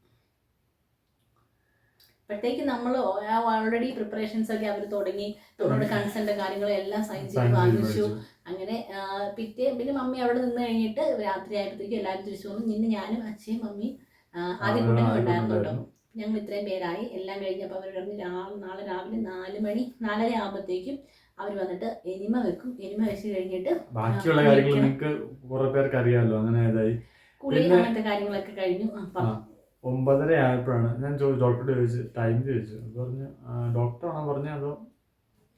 Speaker 2: അപ്പോഴത്തേക്ക് നമ്മൾ ഓൾറെഡി പ്രിപ്പറേഷൻസ് ഒക്കെ അവർ തുടങ്ങി, നമ്മളോട് കൺസെന്റ് കാര്യങ്ങളും എല്ലാം സൈൻ ചെയ്ത് വാങ്ങിച്ചു. അങ്ങനെ പിന്നെ മമ്മി അവിടെ നിന്ന് കഴിഞ്ഞിട്ട് രാത്രി ആയപ്പോഴത്തേക്കും എല്ലാവരും തിരിച്ചു വന്നു. ഇന്ന് ഞാനും അച്ഛയും മമ്മിയും ആദ്യം കൂടെ ഉണ്ടായിരുന്നു കേട്ടോ. ഞങ്ങൾ ഇത്രയും പേരായി. എല്ലാം കഴിഞ്ഞപ്പോൾ അവർ പറഞ്ഞു നാളെ രാവിലെ 4 ആകുമ്പോഴത്തേക്കും അവർ വന്നിട്ട് എനിമ വെക്കും. എനിമ വെച്ച് കഴിഞ്ഞിട്ട്
Speaker 1: ബാക്കിയുള്ള കാര്യങ്ങൾ നിങ്ങൾക്ക് കുറെ പേർക്ക് അറിയാമല്ലോ. അങ്ങനെ
Speaker 2: കുളി അങ്ങനത്തെ കാര്യങ്ങളൊക്കെ കഴിഞ്ഞു.
Speaker 1: 9:30 ആയപ്പോഴാണ് ഞാൻ ഡോക്ടറോട് ചോദിച്ചു ടൈം ചോദിച്ചു. പറഞ്ഞു ഡോക്ടറാണോ പറഞ്ഞത് അതോ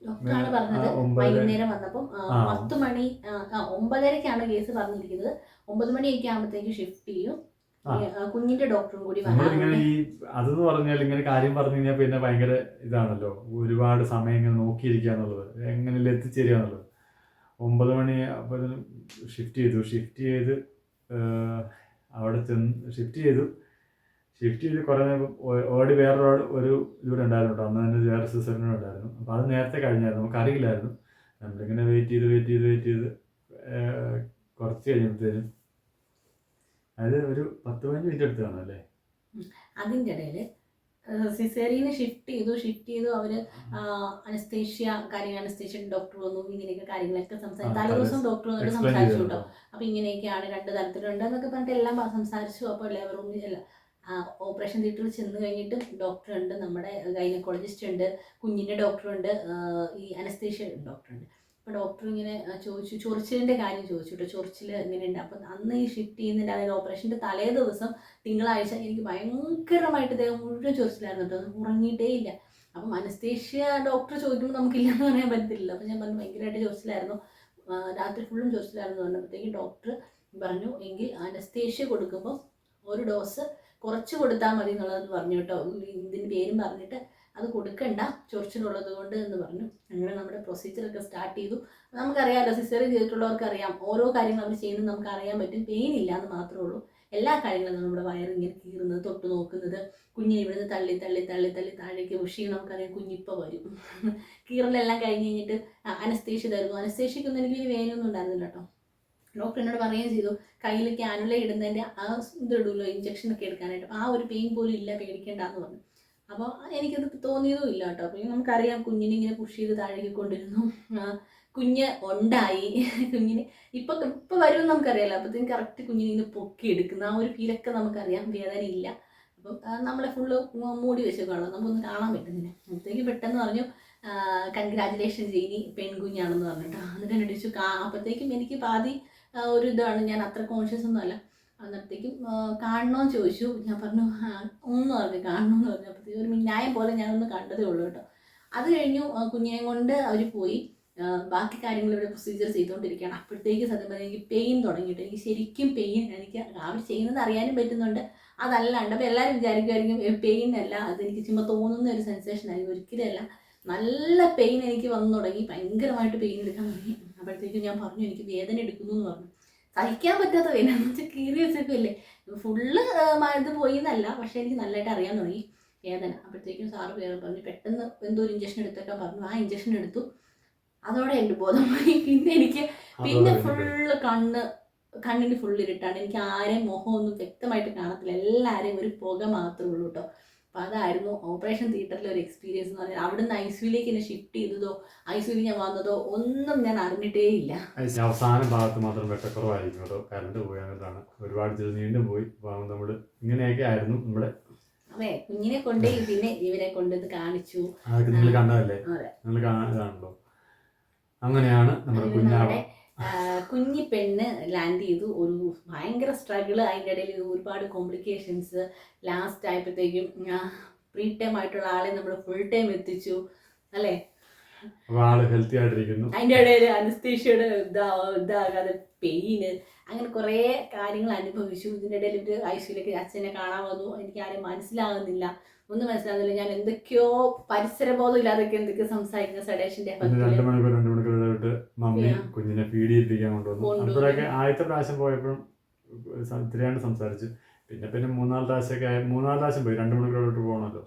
Speaker 2: ഡോക്ടറാണ് പറഞ്ഞത്
Speaker 1: 9.
Speaker 2: വൈകുന്നേരം വന്നപ്പം
Speaker 1: ആ
Speaker 2: 10 മണി 9:30ക്കാണ് കേസ് പറഞ്ഞിരിക്കുന്നത്. 9 മണിയൊക്കെ ആകുമ്പോഴത്തേക്ക് ഷിഫ്റ്റ് ചെയ്യും.
Speaker 1: ആ.
Speaker 2: കുഞ്ഞിന്റെ ഡോക്ടറും കൂടി
Speaker 1: നമ്മളിങ്ങനെ
Speaker 2: വരാറുണ്ട്.
Speaker 1: ഈ അതെന്ന് പറഞ്ഞാൽ ഇങ്ങനെ കാര്യം പറഞ്ഞു കഴിഞ്ഞാൽ പിന്നെ ഭയങ്കര ഇതാണല്ലോ, ഒരുപാട് സമയം ഇങ്ങനെ നോക്കിയിരിക്കുക എന്നുള്ളത്, എങ്ങനെയല്ലേ എത്തിച്ചേരുക എന്നുള്ളത്. 9 മണി അപ്പോൾ ഷിഫ്റ്റ് ചെയ്ത് അവിടെ ചെന്ന് ഷിഫ്റ്റ് ചെയ്ത് കുറേ നേരം ഓടി വേറൊരു ഇതിവിടെ ഉണ്ടായിരുന്നു കേട്ടോ. അന്ന് തന്നെ വേറെ സിസ്റ്ററിനും ഉണ്ടായിരുന്നു. അപ്പോൾ അത് നേരത്തെ കഴിഞ്ഞായിരുന്നു, നമുക്കറിയില്ലായിരുന്നു. നമ്മളിങ്ങനെ വെയിറ്റ് ചെയ്ത് കുറച്ച് കഴിഞ്ഞപ്പോഴത്തേനും അത് ഒരു 10-15 മിനിറ്റ് എടുത്ത് കാണും അല്ലേ.
Speaker 2: അതിൻ്റെ ഇടയിൽ സിസേറിയന് ഷിഫ്റ്റ് ചെയ്തു അവര് അനസ്തേഷ്യ ഡോക്ടർ വന്നു, ഇങ്ങനെയൊക്കെ കാര്യങ്ങളൊക്കെ സംസാരിച്ചു. തലേ ദിവസം ഡോക്ടർ വന്നിട്ട് സംസാരിച്ചു കേട്ടോ. അപ്പൊ ഇങ്ങനെയൊക്കെയാണ്, 2 തരത്തിലുണ്ട് എന്നൊക്കെ പറഞ്ഞിട്ട് എല്ലാം സംസാരിച്ചു. അപ്പോൾ ലേബർ റൂമിൽ ഓപ്പറേഷൻ തിയേറ്ററിൽ ചെന്ന് കഴിഞ്ഞിട്ട് ഡോക്ടർ ഉണ്ട്, നമ്മുടെ ഗൈനക്കോളജിസ്റ്റ് ഉണ്ട്, കുഞ്ഞിൻ്റെ ഡോക്ടറുണ്ട്, ഈ അനസ്തേഷ്യ ഡോക്ടറുണ്ട്. അപ്പോൾ ഡോക്ടർ ഇങ്ങനെ ചോദിച്ചു, ചൊറിച്ചിലിൻ്റെ കാര്യം ചോദിച്ചു കേട്ടോ. ചൊറിച്ചിൽ എങ്ങനെയുണ്ട്. അപ്പം അന്ന് ഈ ഷിഫ്റ്റ് ചെയ്യുന്നതിൻ്റെ, അതായത് ഓപ്പറേഷൻ്റെ തലേ ദിവസം തിങ്കളാഴ്ച എനിക്ക് ഭയങ്കരമായിട്ട് ദേഹം മുഴുവൻ ചൊറിച്ചിലായിരുന്നു കേട്ടോ. ഉറങ്ങിയിട്ടേ ഇല്ല. അപ്പം അനസ്തേഷ്യ ഡോക്ടർ ചോദിക്കുമ്പോൾ നമുക്കില്ലെന്ന് പറയാൻ പറ്റില്ല. അപ്പം ഞാൻ പറഞ്ഞു ഭയങ്കരമായിട്ട് ചൊറിച്ചിലായിരുന്നു, രാത്രി ഫുള്ളും ചൊറിച്ചിലായിരുന്നു പറഞ്ഞപ്പോഴത്തേക്ക് ഡോക്ടർ പറഞ്ഞു എങ്കിൽ അനസ്തേഷ്യ കൊടുക്കുമ്പോൾ ഒരു ഡോസ് കുറച്ച് കൊടുത്താൽ മതി എന്നുള്ളത് പറഞ്ഞു കേട്ടോ. ഇതിൻ്റെ പേരും പറഞ്ഞിട്ട് അത് കൊടുക്കണ്ട ചൊറിച്ചിലുള്ളത് കൊണ്ട് എന്ന് പറഞ്ഞു. അങ്ങനെ നമ്മുടെ പ്രൊസീജിയറൊക്കെ സ്റ്റാർട്ട് ചെയ്തു. നമുക്കറിയാമല്ലോ, സിസേറിയൻ ചെയ്തിട്ടുള്ളവർക്ക് അറിയാം, ഓരോ കാര്യങ്ങൾ അവർ ചെയ്യുന്നത് നമുക്ക് അറിയാൻ പറ്റും. പെയിൻ ഇല്ല എന്ന് മാത്രമേ ഉള്ളൂ. എല്ലാ കാര്യങ്ങളും നമ്മുടെ വയറിങ്ങനെ കീറുന്നത്, തൊട്ട് നോക്കുന്നത്, കുഞ്ഞിനെ ഇവിടുന്ന് തള്ളി താഴേക്ക് ക്ഷീണം നമുക്കറിയാം. കുഞ്ഞിപ്പോൾ വരും. കീറലെല്ലാം കഴിഞ്ഞ് കഴിഞ്ഞിട്ട് അനസ്തേഷ്യ തരുന്നു. അനസ്തേഷ്യക്കൊന്നും എനിക്ക് വലിയ വേദനയൊന്നും ഉണ്ടായിരുന്നില്ല കേട്ടോ. ഡോക്ടർ എന്നോട് പറയുകയും ചെയ്തു, കയ്യിൽ ക്യാനുല ഇടുന്നതിൻ്റെ ആ ഇതിടുമല്ലോ ഇഞ്ചക്ഷനൊക്കെ എടുക്കാനായിട്ട്, ആ ഒരു പെയിൻ പോലും ഇല്ല, പേടിക്കേണ്ടെന്ന് പറഞ്ഞു. അപ്പോൾ എനിക്കത് തോന്നിയതും ഇല്ല കേട്ടോ. അപ്പോൾ നമുക്കറിയാം കുഞ്ഞിനെ ഇങ്ങനെ പുഷ് ചെയ്ത് താഴേക്ക് കൊണ്ടിരുന്നു. കുഞ്ഞ് ഉണ്ടായി. കുഞ്ഞിന് ഇപ്പോൾ വരുമെന്ന് നമുക്കറിയാമല്ലോ. അപ്പോഴത്തേക്കും കറക്റ്റ് കുഞ്ഞിനെ ഇങ്ങനെ പൊക്കി എടുക്കുന്ന ആ ഒരു ഫീലൊക്കെ നമുക്കറിയാം. വേദന ഇല്ല. അപ്പം നമ്മളെ ഫുള്ള് മൂടി വെച്ചേക്കാണല്ലോ, നമുക്കൊന്നും കാണാൻ പറ്റുന്നില്ല. അപ്പോഴത്തേക്ക് പെട്ടെന്ന് പറഞ്ഞു കൺഗ്രാജുലേഷൻ ജെയിനി, പെൺകുഞ്ഞാണെന്ന് പറഞ്ഞിട്ടോ. എന്നിട്ട് അടിച്ചു. അപ്പോഴത്തേക്കും എനിക്ക് പാതി ഒരു ഇതാണ്, ഞാൻ അത്ര കോൺഷ്യസ് ഒന്നും അല്ല. അന്നത്തേക്കും കാണണമെന്ന് ചോദിച്ചു. ഞാൻ പറഞ്ഞു ഒന്ന് പറഞ്ഞു കാണണമെന്ന് പറഞ്ഞു. അപ്പോഴത്തേക്കും ഒരു മിന്നായം പോലെ ഞാനൊന്ന് കണ്ടതേ ഉള്ളൂ കേട്ടോ. അത് കഴിഞ്ഞു കുഞ്ഞിനെ കൊണ്ട് അവർ പോയി. ബാക്കി കാര്യങ്ങൾ ഇവിടെ പ്രൊസീജിയർ ചെയ്തുകൊണ്ടിരിക്കുകയാണ്. അപ്പോഴത്തേക്ക് സത്യം പറഞ്ഞാൽ എനിക്ക് പെയിൻ തുടങ്ങിയിട്ട്, എനിക്ക് ശരിക്കും പെയിൻ, എനിക്ക് അവർ ചെയ്യുന്നത് അറിയാനും പറ്റുന്നുണ്ട്. അതല്ലാണ്ട് അപ്പോൾ എല്ലാവരും വിചാരിക്കുമായിരിക്കും പെയിൻ അല്ല, അതെനിക്ക് ചുമ്മാ തോന്നുന്ന ഒരു സെൻസേഷൻ ആയിരിക്കും. ഒരിക്കലും അല്ല, നല്ല പെയിൻ എനിക്ക് വന്നു തുടങ്ങി, ഭയങ്കരമായിട്ട് പെയിൻ എടുക്കാൻ തുടങ്ങി. അപ്പോഴത്തേക്കും ഞാൻ പറഞ്ഞു എനിക്ക് വേദന എടുക്കുന്നു എന്ന് പറഞ്ഞു. സഹിക്കാൻ പറ്റാത്ത വേദന എന്ന് വെച്ചാൽ കീറി വെച്ചൊക്കെയല്ലേ, ഫുള്ള് ഇത് പോയി എന്നല്ല, പക്ഷേ എനിക്ക് നല്ലതായിട്ട് അറിയാൻ തുടങ്ങി വേദന. അപ്പോഴത്തേക്കും സാറ് വേറെ പറഞ്ഞു പെട്ടെന്ന് എന്തോ ഒരു ഇഞ്ചക്ഷൻ എടുത്തേക്കാൻ പറഞ്ഞു. ആ ഇഞ്ചക്ഷൻ എടുത്തു. അതോടെ എൻ്റെ ബോധമായി. പിന്നെ ഫുള്ള് കണ്ണിന് ഫുള്ള് ഇരുട്ടാണ്. എനിക്ക് ആരെയും മുഖമൊന്നും വ്യക്തമായിട്ട് കാണത്തില്ല, എല്ലാവരെയും ഒരു പുക മാത്രമേ ഉള്ളൂ കേട്ടോ. അപ്പോൾ അതായിരുന്നു ഓപ്പറേഷൻ തിയേറ്ററിലെ ഒരു എക്സ്പീരിയൻസ് എന്ന് പറഞ്ഞാൽ. അവിടുന്ന് ICUലേക്ക് എന്നെ ഷിഫ്റ്റ് ചെയ്തതോ ICUയിൽ ഞാൻ വന്നതോ ഒന്നും ഞാൻ അറിഞ്ഞിട്ടേ ഇല്ല.
Speaker 1: അവസാന ഭാഗത്ത് മാത്രം വെട്ടക്കുറവായിരിക്കും കേട്ടോ, കറണ്ട് പോയതാണ്. ഒരുപാട് നീണ്ടും പോയി. നമ്മൾ ഇങ്ങനെയൊക്കെ ആയിരുന്നു നമ്മുടെ.
Speaker 2: അതെ, കുഞ്ഞിനെ കൊണ്ട് പിന്നെ ഇവരെ കൊണ്ട് ഇത് കാണിച്ചു.
Speaker 1: അതൊക്കെ നിങ്ങൾ കണ്ടതല്ലേ, നിങ്ങൾ കാണാണല്ലോ. അങ്ങനെയാണ് നമ്മുടെ
Speaker 2: കുഞ്ഞി പെണ്ണ് ലാൻഡ് ചെയ്തു. ഒരു ഭയങ്കര സ്ട്രഗിള്, അതിൻ്റെ ഇടയിൽ ഒരുപാട് കോംപ്ലിക്കേഷൻസ്. ലാസ്റ്റ് ആയപ്പോഴത്തേക്കും പ്രീ ടൈം ആയിട്ടുള്ള ആളെ നമ്മൾ ഫുൾ ടൈം എത്തിച്ചു അല്ലേ.
Speaker 1: ഹെൽത്തി ആയിട്ടിരിക്കുന്നു.
Speaker 2: അതിൻ്റെ ഇടയിൽ അനസ്തേഷ്യയുടെ ഇതാകാതെ പെയിന്, അങ്ങനെ കുറേ കാര്യങ്ങൾ അനുഭവിച്ചു. ഇതിൻ്റെ ഇടയിൽ ഒരു ICUലേക്ക് അച്ഛനെ കാണാൻ വന്നു. എനിക്ക് ആരെയും മനസ്സിലാകുന്നില്ല, ഒന്നും മനസ്സിലാകുന്നില്ല. ഞാൻ എന്തൊക്കെയോ പരിസരബോധം ഇല്ലാതൊക്കെ എന്തൊക്കെയോ സംസാരിക്കുന്ന സെഡേഷൻ്റെ
Speaker 1: 2 മണിക്കൂർ മമ്മി കുഞ്ഞിനെ ഫീഡ് ചെയ്യിപ്പിക്കാൻ കൊണ്ടുവന്നു. അപ്പോഴൊക്കെ ആദ്യത്തെ പ്രാവശ്യം പോയപ്പോഴും ഇത്തിരിയാണ്ട് സംസാരിച്ചു. പിന്നെ 3-4 പ്രാവശ്യം പോയി. 2 മണിക്കൂറോട്ട് പോകണമല്ലോ.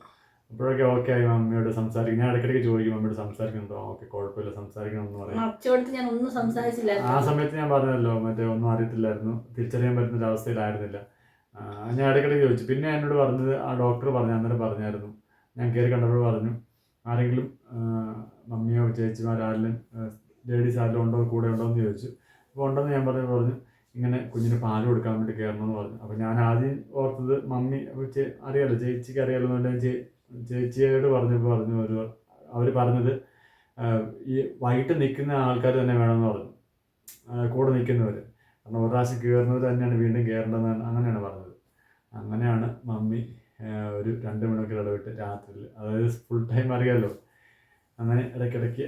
Speaker 1: അപ്പോഴൊക്കെ ഓക്കെ ആയി മമ്മിയോട് സംസാരിക്കും. ഞാൻ ഇടയ്ക്കിടയ്ക്ക് ചോദിക്കും മമ്മിയോട് സംസാരിക്കുന്നുണ്ടോ. ഓക്കെ, കുഴപ്പമില്ല, സംസാരിക്കണമെന്ന് പറയും. ആ സമയത്ത് ഞാൻ പറഞ്ഞല്ലോ, ഒന്നും അറിയത്തില്ലായിരുന്നു, തിരിച്ചറിയാൻ പറ്റുന്ന ഒരു അവസ്ഥയിലായിരുന്നില്ല. ഞാൻ ഇടയ്ക്കിടയ്ക്ക് ചോദിച്ചു. പിന്നെ എന്നോട് പറഞ്ഞത്, ആ ഡോക്ടർ അന്നേരം പറഞ്ഞായിരുന്നു, ഞാൻ കയറി കണ്ടപ്പോൾ പറഞ്ഞു, ആരെങ്കിലും മമ്മിയോ ചേച്ചിമാരാരെങ്കിലും ലേഡീസ് ആരെങ്കിലും കൂടെ ഉണ്ടോ എന്ന് ചോദിച്ചു. അപ്പോൾ ഉണ്ടെന്ന് ഞാൻ പറഞ്ഞു ഇങ്ങനെ കുഞ്ഞിന് പാല് കൊടുക്കാൻ വേണ്ടി കയറണമെന്ന് പറഞ്ഞു. അപ്പോൾ ഞാൻ ആദ്യം ഓർത്തത് മമ്മി അറിയാലോ, ചേച്ചിക്ക് അറിയാലോ എന്നുണ്ടെങ്കിൽ ചേച്ചിയോട് പറഞ്ഞപ്പോൾ അവർ പറഞ്ഞത് ഈ വൈകിട്ട് നിൽക്കുന്ന ആൾക്കാർ തന്നെ വേണമെന്ന് പറഞ്ഞു, കൂടെ നിൽക്കുന്നവർ. കാരണം ഒരു പ്രാവശ്യം കയറുന്നവർ തന്നെയാണ് വീണ്ടും കയറേണ്ടതെന്നാണ്, അങ്ങനെയാണ് പറഞ്ഞത്. അങ്ങനെയാണ് മമ്മി ഒരു 2 മണിക്കൂർ ഇടവിട്ട് രാത്രിയിൽ, അതായത് ഫുൾ ടൈം അറിയാമല്ലോ, അങ്ങനെ ഇടയ്ക്കിടയ്ക്ക്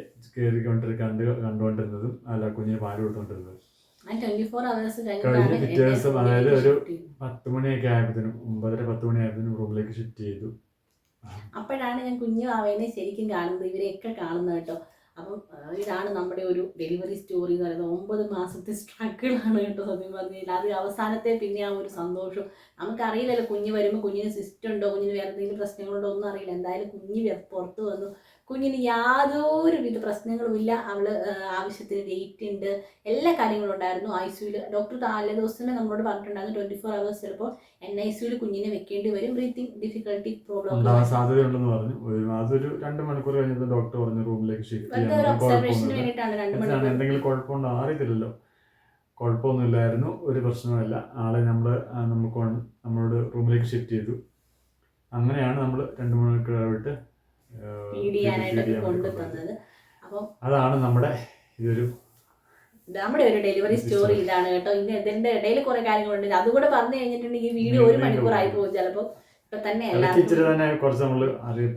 Speaker 1: കണ്ടുകൊണ്ടിരുന്നതും അല്ല കുഞ്ഞിന് പാല് കൊടുത്തുകൊണ്ടിരുന്നത്.
Speaker 2: 24 hours
Speaker 1: കഴിഞ്ഞ് പിറ്റേ ദിവസം അതായത് ഒരു 10 മണിയൊക്കെ ആയപ്പോഴത്തേനും 9:30-10 മണി ആയപ്പോഴത്തേനും റൂമിലേക്ക് ഷിഫ്റ്റ് ചെയ്തു.
Speaker 2: അപ്പോഴാണ് ഞാൻ കുഞ്ഞു ആവേനെ ശരിക്കും കാണുന്നത്, ഇവരെയൊക്കെ കാണുന്നത് കേട്ടോ. അപ്പം ഇതാണ് നമ്മുടെ ഒരു ഡെലിവറി സ്റ്റോറി എന്ന് പറയുന്നത്. 9 മാസത്തെ സ്ട്രഗിളാണ് കേട്ടോ സത്യം പറഞ്ഞു കഴിഞ്ഞാൽ. അത് അവസാനത്തെ പിന്നെ ആ ഒരു സന്തോഷം. നമുക്കറിയില്ലല്ലോ കുഞ്ഞ് വരുമ്പോൾ കുഞ്ഞിന് സിസ്റ്റ് ഉണ്ടോ, കുഞ്ഞിന് വേറെ എന്തെങ്കിലും പ്രശ്നങ്ങളുണ്ടോ ഒന്നും അറിയില്ല. എന്തായാലും കുഞ്ഞ് പുറത്ത് വന്നു. കുഞ്ഞിന് യാതൊരുവിധ പ്രശ്നങ്ങളും ഇല്ല. അവള് ആവശ്യത്തിന് വെയിറ്റ് ഉണ്ട്, എല്ലാ കാര്യങ്ങളും ഉണ്ടായിരുന്നു. ICUവിൽ ഡോക്ടർ തലേ ദിവസം നമ്മളോട് പറഞ്ഞിട്ടുണ്ടായിരുന്നു 24 hours ചിലപ്പോൾ NICUവിൽ കുഞ്ഞിനെ വെക്കേണ്ടി വരും, ബ്രീത്തിങ് ഡിഫിക്കൽട്ടി പ്രോബ്ലം
Speaker 1: സാധ്യതയുണ്ടെന്ന് പറഞ്ഞു. അതൊരു 2 മണിക്കൂർ കഴിഞ്ഞപ്പോൾ ഡോക്ടർ പറഞ്ഞു റൂമിലേക്ക് ഷിഫ്റ്റ് ചെയ്യാൻ.
Speaker 2: ഒബ്സർവേഷന് വേണ്ടിയിട്ടാണ് 2 മണിക്കൂർ.
Speaker 1: എന്തെങ്കിലും കുഴപ്പമുണ്ടോ അറിയത്തില്ലല്ലോ. കുഴപ്പമൊന്നുമില്ലായിരുന്നു, ഒരു പ്രശ്നവുമില്ല. ആളെ നമ്മളോട് റൂമിലേക്ക് ഷിഫ്റ്റ് ചെയ്തു. അങ്ങനെയാണ് നമ്മൾ 2 മണിക്കൂറായിട്ട്
Speaker 2: കൊണ്ടുതന്നത്. അപ്പം
Speaker 1: അതാണ് നമ്മുടെ
Speaker 2: ഒരു ഡെലിവറി സ്റ്റോറി ഇതാണ് കേട്ടോ. ഇതിന്റെ ഇടയിൽ കുറെ കാര്യങ്ങളുണ്ട്, അതുകൂടെ പറഞ്ഞു കഴിഞ്ഞിട്ടുണ്ടെങ്കിൽ ഈ വീഡിയോ 1 മണിക്കൂറായി പോകും ചിലപ്പോൾ. ഇപ്പൊ തന്നെ
Speaker 1: ഇച്ചിരി തന്നെ കുറച്ച് നമ്മൾ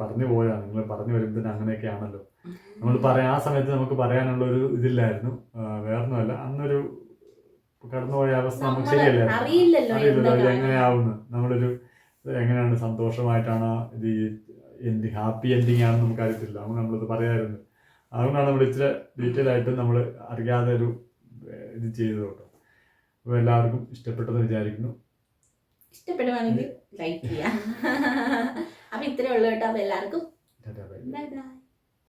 Speaker 1: പറഞ്ഞു പോയതാണ്. നിങ്ങൾ പറഞ്ഞു വരുമ്പോൾ അങ്ങനെയൊക്കെയാണല്ലോ നമ്മൾ ആ സമയത്ത് നമുക്ക് പറയാനുള്ള ഒരു ഇതില്ലായിരുന്നു. വേറൊന്നുമല്ല, അന്നൊരു കടന്നുപോയ അവസ്ഥ നമുക്ക് ശരിയല്ലായിരുന്നു. അറിയില്ലല്ലോ എങ്ങനെയാവുന്നു. നമ്മളൊരു എങ്ങനെയാണ് സന്തോഷമായിട്ടാണോ ഇത് ഹാപ്പി എൻഡിങ് ആണെന്ന് നമുക്ക് അറിയത്തില്ല. അതുകൊണ്ട് നമ്മളിത് പറയാമായിരുന്നു. അതുകൊണ്ടാണ് നമ്മൾ ഇച്ചിരി ഡീറ്റെയിൽ ആയിട്ട് നമ്മൾ അറിയാതെ ഒരു ഇത് ചെയ്തത് കേട്ടോ. അപ്പോൾ എല്ലാവർക്കും ഇഷ്ടപ്പെട്ടെന്ന് വിചാരിക്കുന്നു.
Speaker 2: ഇഷ്ടപ്പെടുവാണെങ്കിൽ ലൈക്ക് ചെയ്യാം. അപ്പം ഇത്രയേ ഉള്ളൂ കേട്ടോ. അപ്പോൾ എല്ലാവർക്കും ബൈ ബൈ.